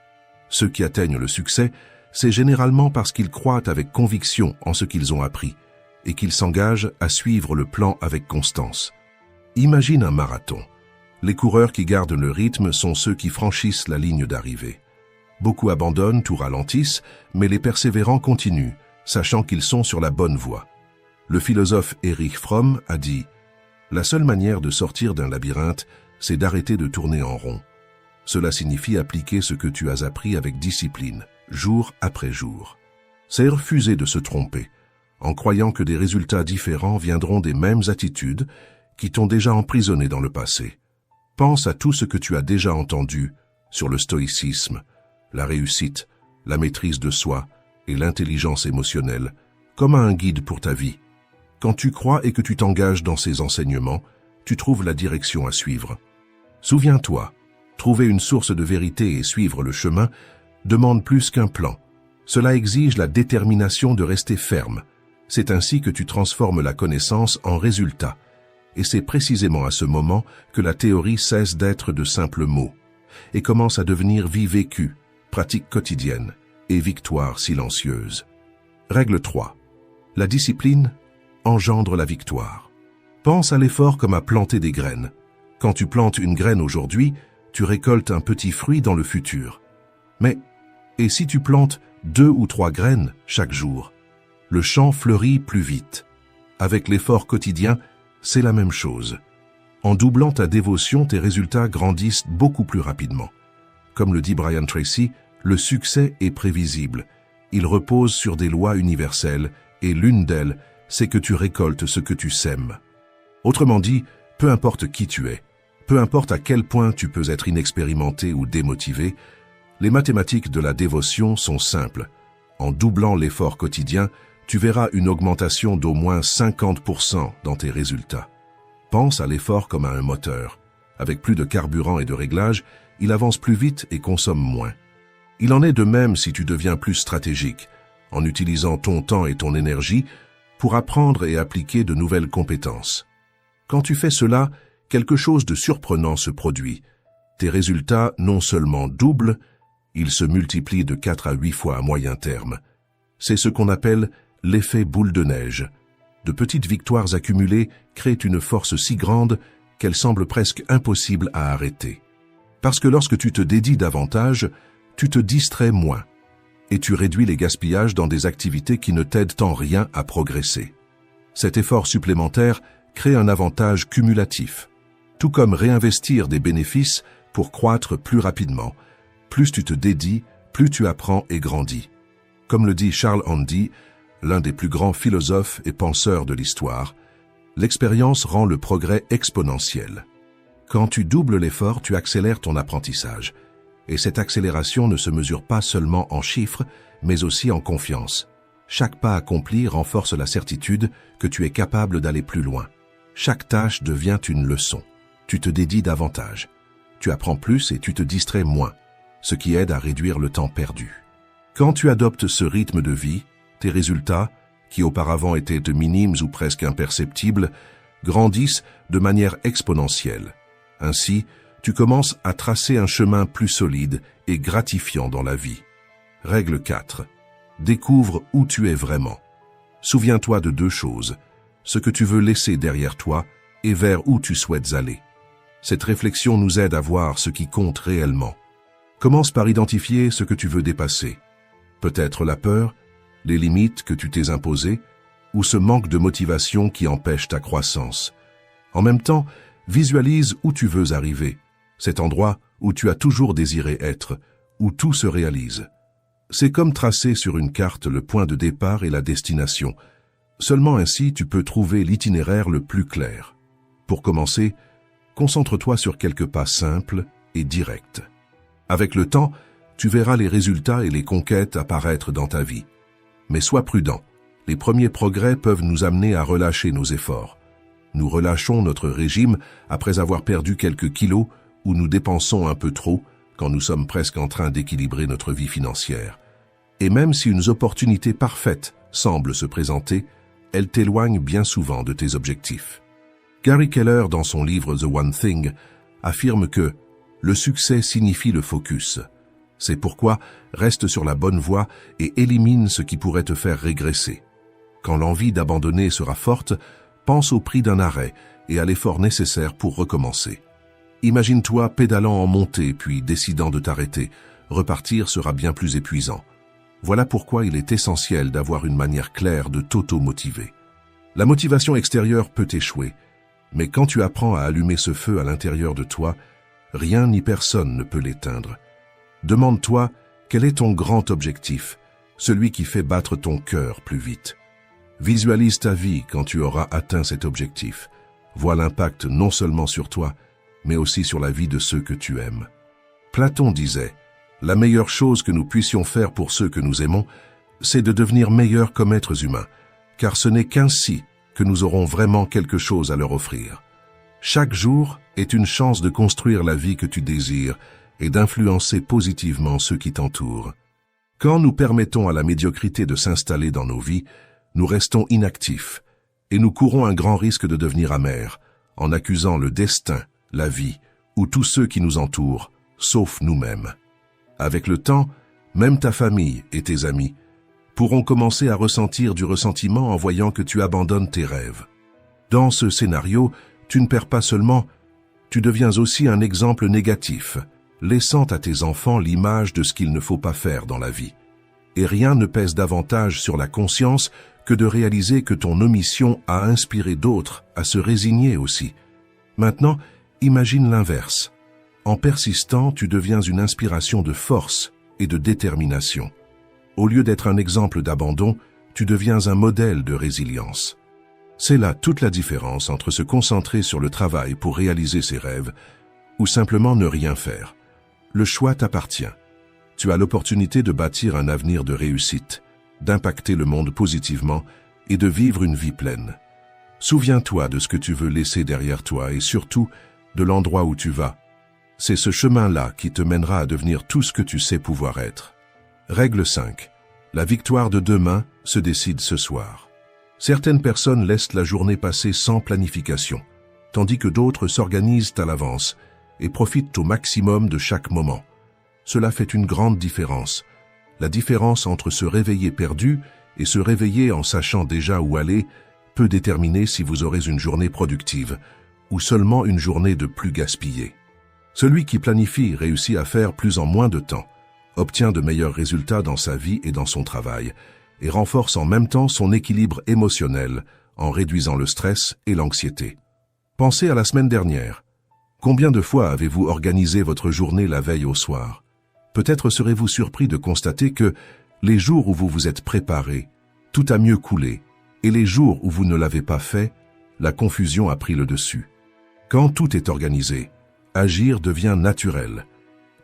Ceux qui atteignent le succès, c'est généralement parce qu'ils croient avec conviction en ce qu'ils ont appris et qu'ils s'engagent à suivre le plan avec constance. Imagine un marathon. Les coureurs qui gardent le rythme sont ceux qui franchissent la ligne d'arrivée. Beaucoup abandonnent ou ralentissent, mais les persévérants continuent, sachant qu'ils sont sur la bonne voie. Le philosophe Erich Fromm a dit « La seule manière de sortir d'un labyrinthe, c'est d'arrêter de tourner en rond. Cela signifie appliquer ce que tu as appris avec discipline, jour après jour. C'est refuser de se tromper, en croyant que des résultats différents viendront des mêmes attitudes qui t'ont déjà emprisonné dans le passé. Pense à tout ce que tu as déjà entendu sur le stoïcisme, la réussite, la maîtrise de soi et l'intelligence émotionnelle, comme à un guide pour ta vie. Quand tu crois et que tu t'engages dans ces enseignements, tu trouves la direction à suivre. Souviens-toi, trouver une source de vérité et suivre le chemin demande plus qu'un plan. Cela exige la détermination de rester ferme. C'est ainsi que tu transformes la connaissance en résultat. Et c'est précisément à ce moment que la théorie cesse d'être de simples mots et commence à devenir vie vécue, pratique quotidienne et victoire silencieuse. Règle 3. La discipline engendre la victoire. Pense à l'effort comme à planter des graines. Quand tu plantes une graine aujourd'hui, tu récoltes un petit fruit dans le futur. Mais, et si tu plantes 2 ou 3 graines chaque jour? Le champ fleurit plus vite. Avec l'effort quotidien, c'est la même chose. En doublant ta dévotion, tes résultats grandissent beaucoup plus rapidement. Comme le dit Brian Tracy, le succès est prévisible. Il repose sur des lois universelles et l'une d'elles, c'est que tu récoltes ce que tu sèmes. Autrement dit, peu importe qui tu es, peu importe à quel point tu peux être inexpérimenté ou démotivé, les mathématiques de la dévotion sont simples. En doublant l'effort quotidien, tu verras une augmentation d'au moins 50% dans tes résultats. Pense à l'effort comme à un moteur. Avec plus de carburant et de réglage, il avance plus vite et consomme moins. Il en est de même si tu deviens plus stratégique, en utilisant ton temps et ton énergie pour apprendre et appliquer de nouvelles compétences. Quand tu fais cela, quelque chose de surprenant se produit. Tes résultats non seulement doublent, ils se multiplient de 4 à 8 fois à moyen terme. C'est ce qu'on appelle l'effet boule de neige. De petites victoires accumulées créent une force si grande qu'elle semble presque impossible à arrêter. Parce que lorsque tu te dédies davantage, tu te distrais moins et tu réduis les gaspillages dans des activités qui ne t'aident en rien à progresser. Cet effort supplémentaire crée un avantage cumulatif. Tout comme réinvestir des bénéfices pour croître plus rapidement. Plus tu te dédies, plus tu apprends et grandis. Comme le dit Charles Handy, l'un des plus grands philosophes et penseurs de l'histoire, l'expérience rend le progrès exponentiel. Quand tu doubles l'effort, tu accélères ton apprentissage. Et cette accélération ne se mesure pas seulement en chiffres, mais aussi en confiance. Chaque pas accompli renforce la certitude que tu es capable d'aller plus loin. Chaque tâche devient une leçon. Tu te dédies davantage. Tu apprends plus et tu te distrais moins, ce qui aide à réduire le temps perdu. Quand tu adoptes ce rythme de vie, tes résultats, qui auparavant étaient de minimes ou presque imperceptibles, grandissent de manière exponentielle. Ainsi, tu commences à tracer un chemin plus solide et gratifiant dans la vie. Règle 4. Découvre où tu es vraiment. Souviens-toi de 2 choses, ce que tu veux laisser derrière toi et vers où tu souhaites aller. Cette réflexion nous aide à voir ce qui compte réellement. Commence par identifier ce que tu veux dépasser. Peut-être la peur, les limites que tu t'es imposées, ou ce manque de motivation qui empêche ta croissance. En même temps, visualise où tu veux arriver, cet endroit où tu as toujours désiré être, où tout se réalise. C'est comme tracer sur une carte le point de départ et la destination, Seulement ainsi, tu peux trouver l'itinéraire le plus clair. Pour commencer, concentre-toi sur quelques pas simples et directs. Avec le temps, tu verras les résultats et les conquêtes apparaître dans ta vie. Mais sois prudent. Les premiers progrès peuvent nous amener à relâcher nos efforts. Nous relâchons notre régime après avoir perdu quelques kilos ou nous dépensons un peu trop quand nous sommes presque en train d'équilibrer notre vie financière. Et même si une opportunité parfaite semble se présenter, elle t'éloigne bien souvent de tes objectifs. Gary Keller, dans son livre The One Thing, affirme que le succès signifie le focus. C'est pourquoi reste sur la bonne voie et élimine ce qui pourrait te faire régresser. Quand l'envie d'abandonner sera forte, pense au prix d'un arrêt et à l'effort nécessaire pour recommencer. Imagine-toi pédalant en montée puis décidant de t'arrêter. Repartir sera bien plus épuisant. Voilà pourquoi il est essentiel d'avoir une manière claire de t'auto-motiver. La motivation extérieure peut échouer, mais quand tu apprends à allumer ce feu à l'intérieur de toi, rien ni personne ne peut l'éteindre. Demande-toi quel est ton grand objectif, celui qui fait battre ton cœur plus vite. Visualise ta vie quand tu auras atteint cet objectif. Vois l'impact non seulement sur toi, mais aussi sur la vie de ceux que tu aimes. Platon disait « La meilleure chose que nous puissions faire pour ceux que nous aimons, c'est de devenir meilleurs comme êtres humains, car ce n'est qu'ainsi que nous aurons vraiment quelque chose à leur offrir. » Chaque jour est une chance de construire la vie que tu désires et d'influencer positivement ceux qui t'entourent. Quand nous permettons à la médiocrité de s'installer dans nos vies, nous restons inactifs et nous courons un grand risque de devenir amers en accusant le destin, la vie ou tous ceux qui nous entourent, sauf nous-mêmes. Avec le temps, même ta famille et tes amis pourront commencer à ressentir du ressentiment en voyant que tu abandonnes tes rêves. Dans ce scénario, tu ne perds pas seulement, tu deviens aussi un exemple négatif, laissant à tes enfants l'image de ce qu'il ne faut pas faire dans la vie. Et rien ne pèse davantage sur la conscience que de réaliser que ton omission a inspiré d'autres à se résigner aussi. Maintenant, imagine l'inverse. En persistant, tu deviens une inspiration de force et de détermination. Au lieu d'être un exemple d'abandon, tu deviens un modèle de résilience. C'est là toute la différence entre se concentrer sur le travail pour réaliser ses rêves ou simplement ne rien faire. Le choix t'appartient. Tu as l'opportunité de bâtir un avenir de réussite, d'impacter le monde positivement et de vivre une vie pleine. Souviens-toi de ce que tu veux laisser derrière toi et surtout de l'endroit où tu vas. C'est ce chemin-là qui te mènera à devenir tout ce que tu sais pouvoir être. Règle 5. La victoire de demain se décide ce soir. Certaines personnes laissent la journée passer sans planification, tandis que d'autres s'organisent à l'avance et profitent au maximum de chaque moment. Cela fait une grande différence. La différence entre se réveiller perdu et se réveiller en sachant déjà où aller peut déterminer si vous aurez une journée productive ou seulement une journée de plus gaspillée. Celui qui planifie réussit à faire plus en moins de temps, obtient de meilleurs résultats dans sa vie et dans son travail, et renforce en même temps son équilibre émotionnel en réduisant le stress et l'anxiété. Pensez à la semaine dernière. Combien de fois avez-vous organisé votre journée la veille au soir? Peut-être serez-vous surpris de constater que les jours où vous vous êtes préparé, tout a mieux coulé, et les jours où vous ne l'avez pas fait, la confusion a pris le dessus. Quand tout est organisé, agir devient naturel.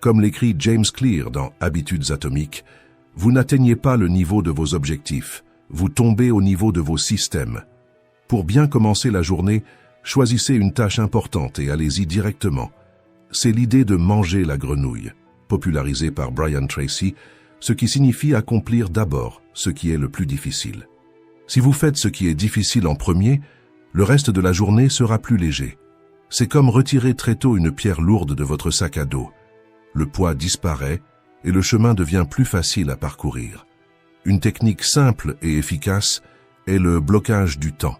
Comme l'écrit James Clear dans Habitudes atomiques, vous n'atteignez pas le niveau de vos objectifs, vous tombez au niveau de vos systèmes. Pour bien commencer la journée, choisissez une tâche importante et allez-y directement. C'est l'idée de manger la grenouille, popularisée par Brian Tracy, ce qui signifie accomplir d'abord ce qui est le plus difficile. Si vous faites ce qui est difficile en premier, le reste de la journée sera plus léger. C'est comme retirer très tôt une pierre lourde de votre sac à dos. Le poids disparaît et le chemin devient plus facile à parcourir. Une technique simple et efficace est le blocage du temps.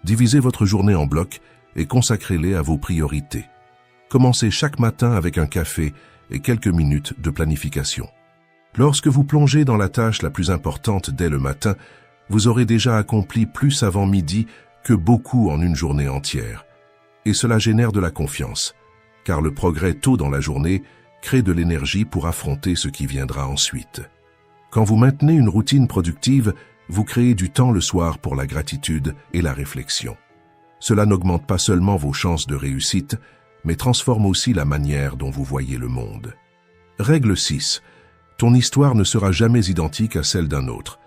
Divisez votre journée en blocs et consacrez-les à vos priorités. Commencez chaque matin avec un café et quelques minutes de planification. Lorsque vous plongez dans la tâche la plus importante dès le matin, vous aurez déjà accompli plus avant midi que beaucoup en une journée entière. Et cela génère de la confiance, car le progrès tôt dans la journée crée de l'énergie pour affronter ce qui viendra ensuite. Quand vous maintenez une routine productive, Vous créez du temps le soir pour la gratitude et la réflexion. Cela n'augmente pas seulement vos chances de réussite, mais transforme aussi la manière dont vous voyez le monde. Règle 6. Ton histoire ne sera jamais identique à celle d'un autre.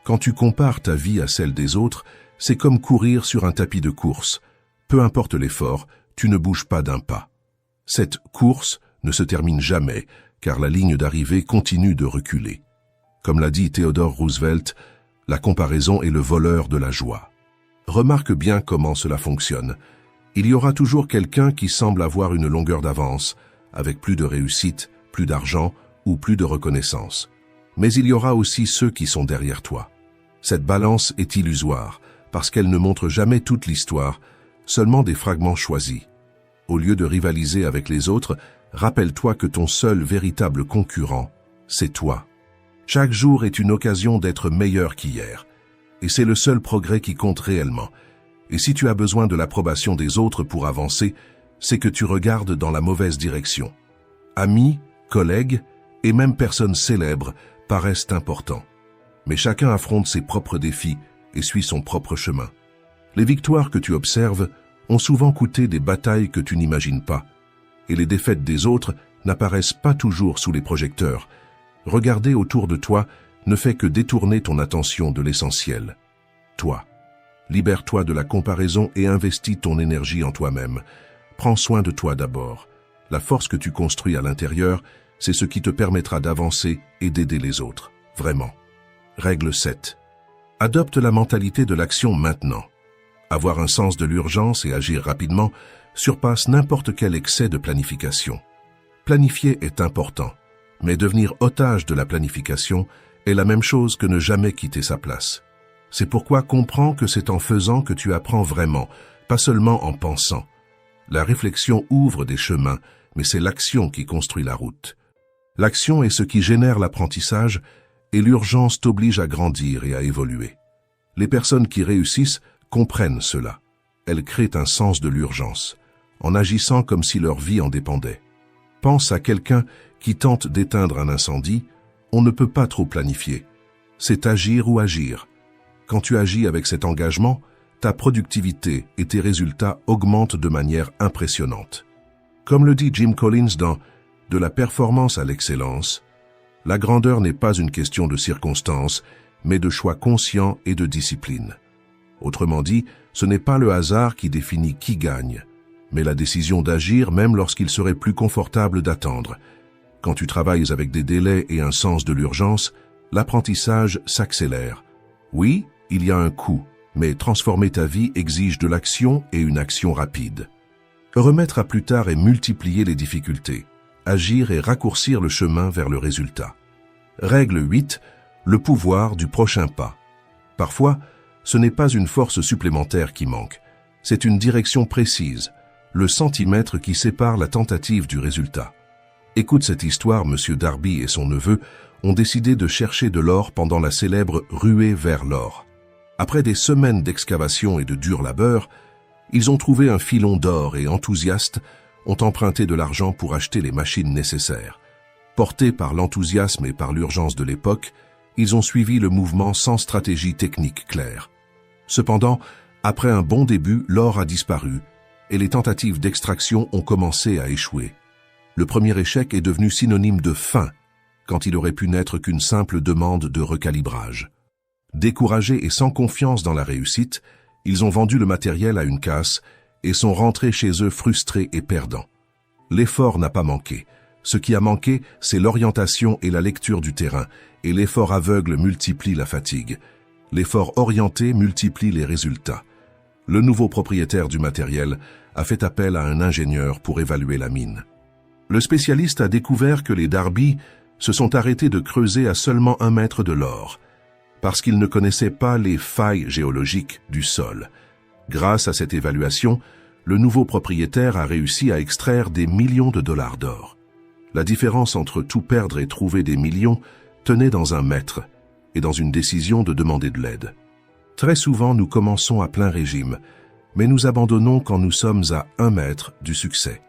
Quand tu compares ta vie à celle des autres, c'est comme courir sur un tapis de course. Peu importe l'effort, tu ne bouges pas d'un pas. Cette course ne se termine jamais, car la ligne d'arrivée continue de reculer. Comme l'a dit Theodore Roosevelt, la comparaison est le voleur de la joie. Remarque bien comment cela fonctionne. Il y aura toujours quelqu'un qui semble avoir une longueur d'avance, avec plus de réussite, plus d'argent ou plus de reconnaissance. Mais il y aura aussi ceux qui sont derrière toi. Cette balance est illusoire, parce qu'elle ne montre jamais toute l'histoire, seulement des fragments choisis. Au lieu de rivaliser avec les autres, rappelle-toi que ton seul véritable concurrent, c'est toi. Chaque jour est une occasion d'être meilleur qu'hier. Et c'est le seul progrès qui compte réellement. Et si tu as besoin de l'approbation des autres pour avancer, c'est que tu regardes dans la mauvaise direction. Amis, collègues et même personnes célèbres paraissent importants. Mais chacun affronte ses propres défis et suit son propre chemin. Les victoires que tu observes ont souvent coûté des batailles que tu n'imagines pas. Et les défaites des autres n'apparaissent pas toujours sous les projecteurs. Regarder autour de toi ne fait que détourner ton attention de l'essentiel. Toi. Libère-toi de la comparaison et investis ton énergie en toi-même. Prends soin de toi d'abord. La force que tu construis à l'intérieur, c'est ce qui te permettra d'avancer et d'aider les autres. Vraiment. Règle 7. Adopte la mentalité de l'action maintenant. Avoir un sens de l'urgence et agir rapidement surpasse n'importe quel excès de planification. Planifier est important, mais devenir otage de la planification est la même chose que ne jamais quitter sa place. C'est pourquoi comprends que c'est en faisant que tu apprends vraiment, pas seulement en pensant. La réflexion ouvre des chemins, mais c'est l'action qui construit la route. L'action est ce qui génère l'apprentissage et l'urgence t'oblige à grandir et à évoluer. Les personnes qui réussissent comprennent cela. Elles créent un sens de l'urgence, en agissant comme si leur vie en dépendait. Pense à quelqu'un qui tente d'éteindre un incendie. On ne peut pas trop planifier. C'est agir ou agir. Quand tu agis avec cet engagement, ta productivité et tes résultats augmentent de manière impressionnante. Comme le dit Jim Collins dans « De la performance à l'excellence », la grandeur n'est pas une question de circonstances, mais de choix conscients et de discipline. Autrement dit, ce n'est pas le hasard qui définit qui gagne, mais la décision d'agir même lorsqu'il serait plus confortable d'attendre. Quand tu travailles avec des délais et un sens de l'urgence, l'apprentissage s'accélère. Oui, il y a un coût, mais transformer ta vie exige de l'action et une action rapide. Remettre à plus tard et multiplier les difficultés. Agir et raccourcir le chemin vers le résultat. Règle 8. Le pouvoir du prochain pas. Parfois, ce n'est pas une force supplémentaire qui manque, c'est une direction précise, le centimètre qui sépare la tentative du résultat. Écoute cette histoire, M. Darby et son neveu ont décidé de chercher de l'or pendant la célèbre ruée vers l'or. Après des semaines d'excavation et de dur labeur, ils ont trouvé un filon d'or et enthousiastes ont emprunté de l'argent pour acheter les machines nécessaires. Portés par l'enthousiasme et par l'urgence de l'époque, ils ont suivi le mouvement sans stratégie technique claire. Cependant, après un bon début, l'or a disparu et les tentatives d'extraction ont commencé à échouer. Le premier échec est devenu synonyme de fin, quand il aurait pu n'être qu'une simple demande de recalibrage. Découragés et sans confiance dans la réussite, ils ont vendu le matériel à une casse et sont rentrés chez eux frustrés et perdants. L'effort n'a pas manqué. Ce qui a manqué, c'est l'orientation et la lecture du terrain, et l'effort aveugle multiplie la fatigue. L'effort orienté multiplie les résultats. Le nouveau propriétaire du matériel a fait appel à un ingénieur pour évaluer la mine. Le spécialiste a découvert que les Darby se sont arrêtés de creuser à seulement 1 mètre de l'or, parce qu'ils ne connaissaient pas les failles géologiques du sol. Grâce à cette évaluation, le nouveau propriétaire a réussi à extraire des millions de dollars d'or. La différence entre tout perdre et trouver des millions tenait dans 1 mètre et dans une décision de demander de l'aide. Très souvent, nous commençons à plein régime, mais nous abandonnons quand nous sommes à 1 mètre du succès.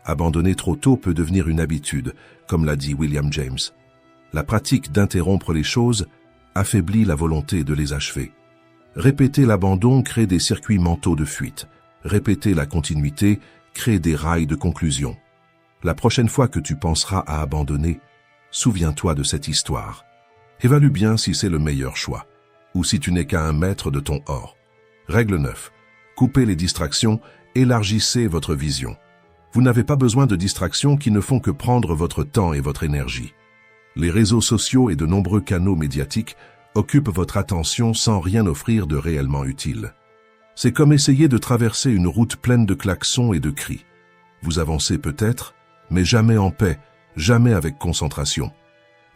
Abandonner trop tôt peut devenir une habitude, comme l'a dit William James. La pratique d'interrompre les choses affaiblit la volonté de les achever. Répéter l'abandon crée des circuits mentaux de fuite. Répéter la continuité crée des rails de conclusion. La prochaine fois que tu penseras à abandonner, souviens-toi de cette histoire. Évalue bien si c'est le meilleur choix, ou si tu n'es qu'à un mètre de ton or. Règle 9. Coupez les distractions, élargissez votre vision. Vous n'avez pas besoin de distractions qui ne font que prendre votre temps et votre énergie. Les réseaux sociaux et de nombreux canaux médiatiques occupent votre attention sans rien offrir de réellement utile. C'est comme essayer de traverser une route pleine de klaxons et de cris. Vous avancez peut-être, mais jamais en paix, jamais avec concentration.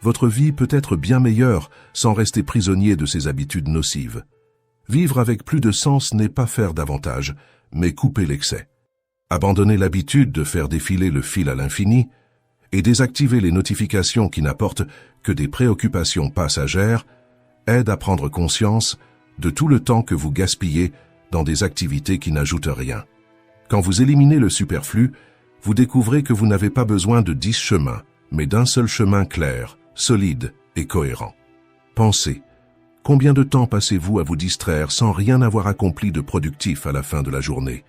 Votre vie peut être bien meilleure sans rester prisonnier de ces habitudes nocives. Vivre avec plus de sens n'est pas faire davantage, mais couper l'excès. Abandonner l'habitude de faire défiler le fil à l'infini et désactiver les notifications qui n'apportent que des préoccupations passagères aide à prendre conscience de tout le temps que vous gaspillez dans des activités qui n'ajoutent rien. Quand vous éliminez le superflu, vous découvrez que vous n'avez pas besoin de 10 chemins, mais d'un seul chemin clair, solide et cohérent. Pensez, combien de temps passez-vous à vous distraire sans rien avoir accompli de productif à la fin de la journée?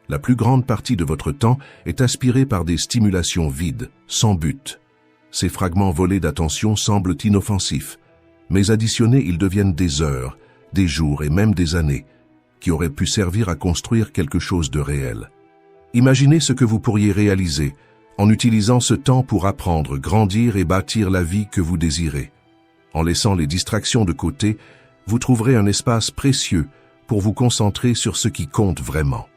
La plus grande partie de votre temps est aspirée par des stimulations vides, sans but. Ces fragments volés d'attention semblent inoffensifs, mais additionnés, ils deviennent des heures, des jours et même des années, qui auraient pu servir à construire quelque chose de réel. Imaginez ce que vous pourriez réaliser en utilisant ce temps pour apprendre, grandir et bâtir la vie que vous désirez. En laissant les distractions de côté, vous trouverez un espace précieux pour vous concentrer sur ce qui compte vraiment.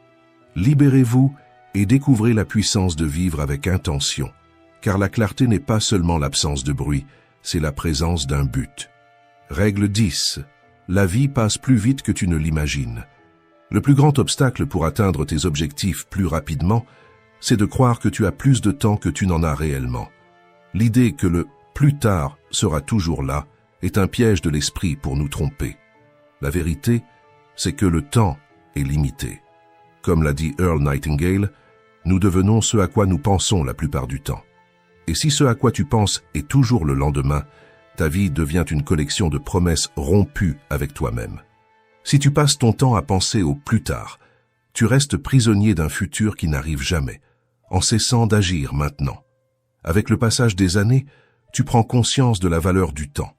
Libérez-vous et découvrez la puissance de vivre avec intention, car la clarté n'est pas seulement l'absence de bruit, c'est la présence d'un but. Règle 10. La vie passe plus vite que tu ne l'imagines. Le plus grand obstacle pour atteindre tes objectifs plus rapidement, c'est de croire que tu as plus de temps que tu n'en as réellement. L'idée que le « plus tard » sera toujours là est un piège de l'esprit pour nous tromper. La vérité, c'est que le temps est limité. Comme l'a dit Earl Nightingale, nous devenons ce à quoi nous pensons la plupart du temps. Et si ce à quoi tu penses est toujours le lendemain, ta vie devient une collection de promesses rompues avec toi-même. Si tu passes ton temps à penser au plus tard, tu restes prisonnier d'un futur qui n'arrive jamais, en cessant d'agir maintenant. Avec le passage des années, tu prends conscience de la valeur du temps.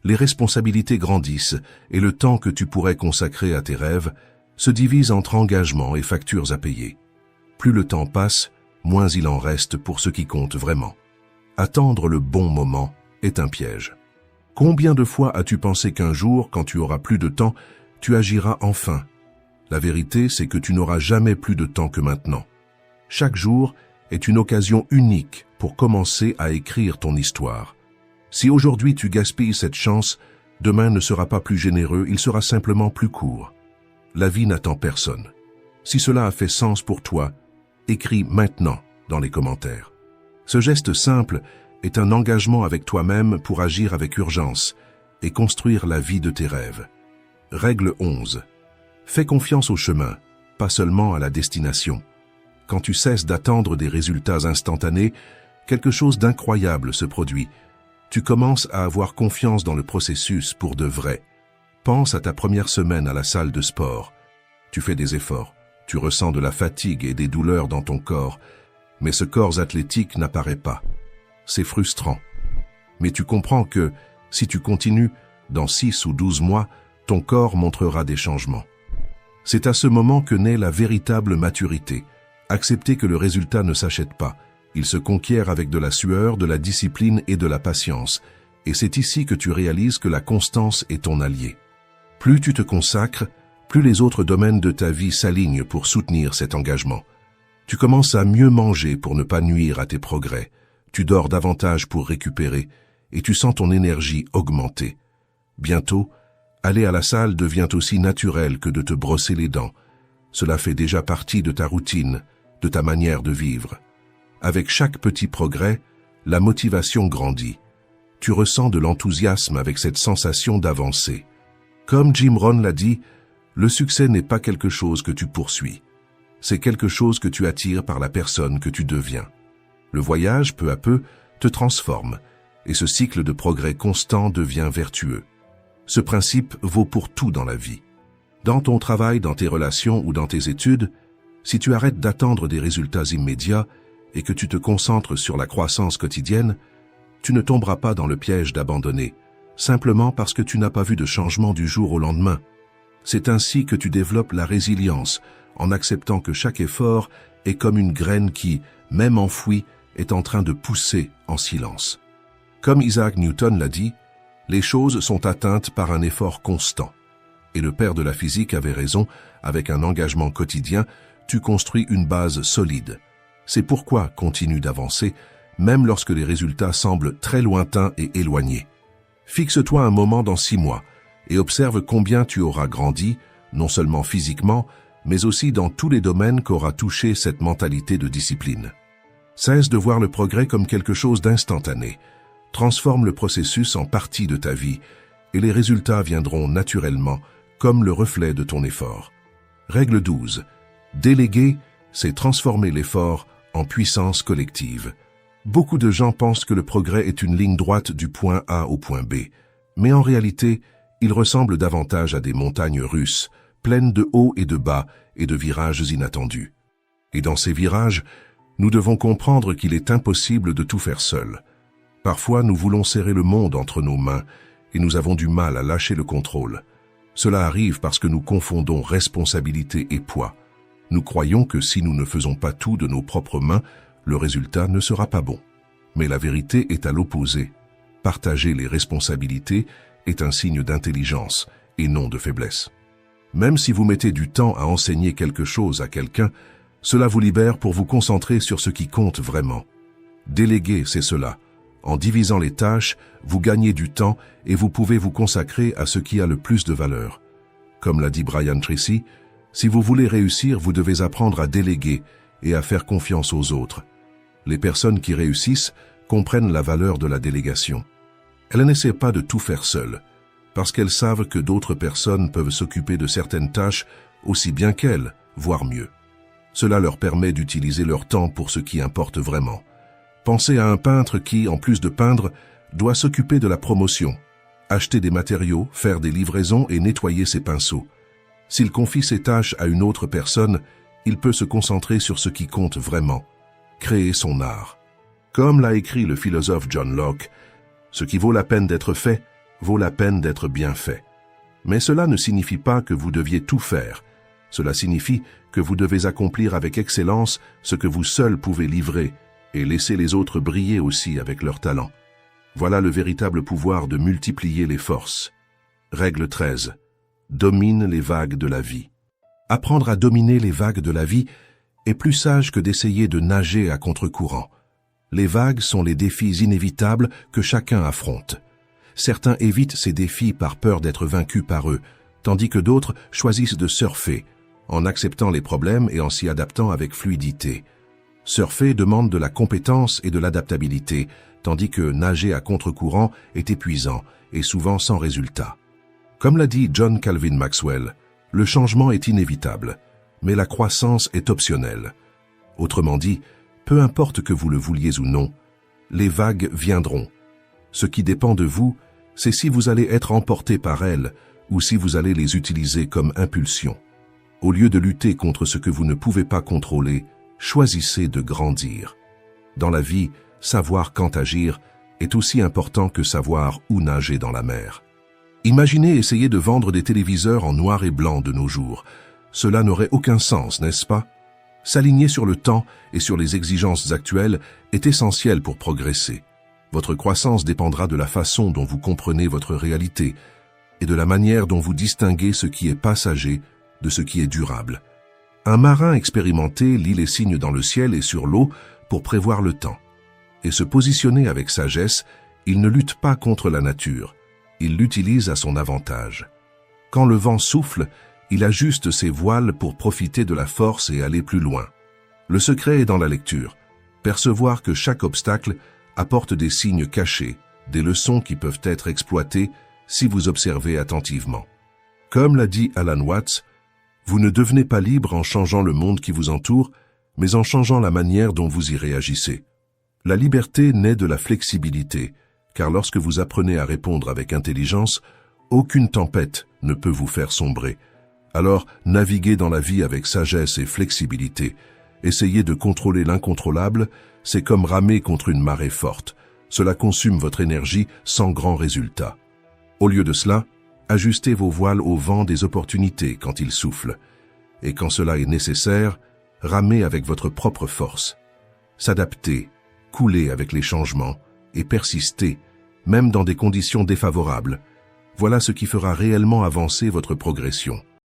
Les responsabilités grandissent et le temps que tu pourrais consacrer à tes rêves se divise entre engagements et factures à payer. Plus le temps passe, moins il en reste pour ce qui compte vraiment. Attendre le bon moment est un piège. Combien de fois as-tu pensé qu'un jour, quand tu auras plus de temps, tu agiras enfin? La vérité, c'est que tu n'auras jamais plus de temps que maintenant. Chaque jour est une occasion unique pour commencer à écrire ton histoire. Si aujourd'hui tu gaspilles cette chance, demain ne sera pas plus généreux, il sera simplement plus court. La vie n'attend personne. Si cela a fait sens pour toi, écris maintenant dans les commentaires. Ce geste simple est un engagement avec toi-même pour agir avec urgence et construire la vie de tes rêves. Règle 11. Fais confiance au chemin, pas seulement à la destination. Quand tu cesses d'attendre des résultats instantanés, quelque chose d'incroyable se produit. Tu commences à avoir confiance dans le processus pour de vrai. Pense à ta première semaine à la salle de sport. Tu fais des efforts, tu ressens de la fatigue et des douleurs dans ton corps, mais ce corps athlétique n'apparaît pas. C'est frustrant. Mais tu comprends que, si tu continues, dans 6 ou 12 mois, ton corps montrera des changements. C'est à ce moment que naît la véritable maturité. Accepter que le résultat ne s'achète pas. Il se conquiert avec de la sueur, de la discipline et de la patience. Et c'est ici que tu réalises que la constance est ton allié. Plus tu te consacres, plus les autres domaines de ta vie s'alignent pour soutenir cet engagement. Tu commences à mieux manger pour ne pas nuire à tes progrès. Tu dors davantage pour récupérer et tu sens ton énergie augmenter. Bientôt, aller à la salle devient aussi naturel que de te brosser les dents. Cela fait déjà partie de ta routine, de ta manière de vivre. Avec chaque petit progrès, la motivation grandit. Tu ressens de l'enthousiasme avec cette sensation d'avancer. Comme Jim Rohn l'a dit, le succès n'est pas quelque chose que tu poursuis. C'est quelque chose que tu attires par la personne que tu deviens. Le voyage, peu à peu, te transforme, et ce cycle de progrès constant devient vertueux. Ce principe vaut pour tout dans la vie. Dans ton travail, dans tes relations ou dans tes études, si tu arrêtes d'attendre des résultats immédiats et que tu te concentres sur la croissance quotidienne, tu ne tomberas pas dans le piège d'abandonner, simplement parce que tu n'as pas vu de changement du jour au lendemain. C'est ainsi que tu développes la résilience, en acceptant que chaque effort est comme une graine qui, même enfouie, est en train de pousser en silence. Comme Isaac Newton l'a dit, les choses sont atteintes par un effort constant. Et le père de la physique avait raison, avec un engagement quotidien, tu construis une base solide. C'est pourquoi continue d'avancer, même lorsque les résultats semblent très lointains et éloignés. Fixe-toi un moment dans 6 mois et observe combien tu auras grandi, non seulement physiquement, mais aussi dans tous les domaines qu'aura touché cette mentalité de discipline. Cesse de voir le progrès comme quelque chose d'instantané. Transforme le processus en partie de ta vie et les résultats viendront naturellement comme le reflet de ton effort. Règle 12. Déléguer, c'est transformer l'effort en puissance collective. Beaucoup de gens pensent que le progrès est une ligne droite du point A au point B, mais en réalité, il ressemble davantage à des montagnes russes, pleines de hauts et de bas et de virages inattendus. Et dans ces virages, nous devons comprendre qu'il est impossible de tout faire seul. Parfois, nous voulons serrer le monde entre nos mains et nous avons du mal à lâcher le contrôle. Cela arrive parce que nous confondons responsabilité et poids. Nous croyons que si nous ne faisons pas tout de nos propres mains, le résultat ne sera pas bon. Mais la vérité est à l'opposé. Partager les responsabilités est un signe d'intelligence et non de faiblesse. Même si vous mettez du temps à enseigner quelque chose à quelqu'un, cela vous libère pour vous concentrer sur ce qui compte vraiment. Déléguer, c'est cela. En divisant les tâches, vous gagnez du temps et vous pouvez vous consacrer à ce qui a le plus de valeur. Comme l'a dit Brian Tracy, si vous voulez réussir, vous devez apprendre à déléguer et à faire confiance aux autres. Les personnes qui réussissent comprennent la valeur de la délégation. Elles n'essaient pas de tout faire seules, parce qu'elles savent que d'autres personnes peuvent s'occuper de certaines tâches aussi bien qu'elles, voire mieux. Cela leur permet d'utiliser leur temps pour ce qui importe vraiment. Pensez à un peintre qui, en plus de peindre, doit s'occuper de la promotion, acheter des matériaux, faire des livraisons et nettoyer ses pinceaux. S'il confie ces tâches à une autre personne, il peut se concentrer sur ce qui compte vraiment, créer son art. Comme l'a écrit le philosophe John Locke, ce qui vaut la peine d'être fait, vaut la peine d'être bien fait. Mais cela ne signifie pas que vous deviez tout faire. Cela signifie que vous devez accomplir avec excellence ce que vous seul pouvez livrer et laisser les autres briller aussi avec leur talent. Voilà le véritable pouvoir de multiplier les forces. Règle 13. Domine les vagues de la vie. Apprendre à dominer les vagues de la vie est plus sage que d'essayer de nager à contre-courant. Les vagues sont les défis inévitables que chacun affronte. Certains évitent ces défis par peur d'être vaincus par eux, tandis que d'autres choisissent de surfer, en acceptant les problèmes et en s'y adaptant avec fluidité. Surfer demande de la compétence et de l'adaptabilité, tandis que nager à contre-courant est épuisant et souvent sans résultat. Comme l'a dit John Calvin Maxwell, le changement est inévitable, mais la croissance est optionnelle. Autrement dit, peu importe que vous le vouliez ou non, les vagues viendront. Ce qui dépend de vous, c'est si vous allez être emporté par elles ou si vous allez les utiliser comme impulsion. Au lieu de lutter contre ce que vous ne pouvez pas contrôler, choisissez de grandir. Dans la vie, savoir quand agir est aussi important que savoir où nager dans la mer. Imaginez essayer de vendre des téléviseurs en noir et blanc de nos jours. Cela n'aurait aucun sens, n'est-ce pas? S'aligner sur le temps et sur les exigences actuelles est essentiel pour progresser. Votre croissance dépendra de la façon dont vous comprenez votre réalité et de la manière dont vous distinguez ce qui est passager de ce qui est durable. Un marin expérimenté lit les signes dans le ciel et sur l'eau pour prévoir le temps. Et se positionner avec sagesse, il ne lutte pas contre la nature, il l'utilise à son avantage. Quand le vent souffle, il ajuste ses voiles pour profiter de la force et aller plus loin. Le secret est dans la lecture. Percevoir que chaque obstacle apporte des signes cachés, des leçons qui peuvent être exploitées si vous observez attentivement. Comme l'a dit Alan Watts, vous ne devenez pas libre en changeant le monde qui vous entoure, mais en changeant la manière dont vous y réagissez. La liberté naît de la flexibilité, car lorsque vous apprenez à répondre avec intelligence, Aucune tempête ne peut vous faire sombrer. Alors, naviguez dans la vie avec sagesse et flexibilité. Essayez de contrôler l'incontrôlable, c'est comme ramer contre une marée forte. Cela consume votre énergie sans grand résultat. Au lieu de cela, ajustez vos voiles au vent des opportunités quand il souffle. Et quand cela est nécessaire, ramez avec votre propre force. S'adapter, couler avec les changements et persister, même dans des conditions défavorables. Voilà ce qui fera réellement avancer votre progression.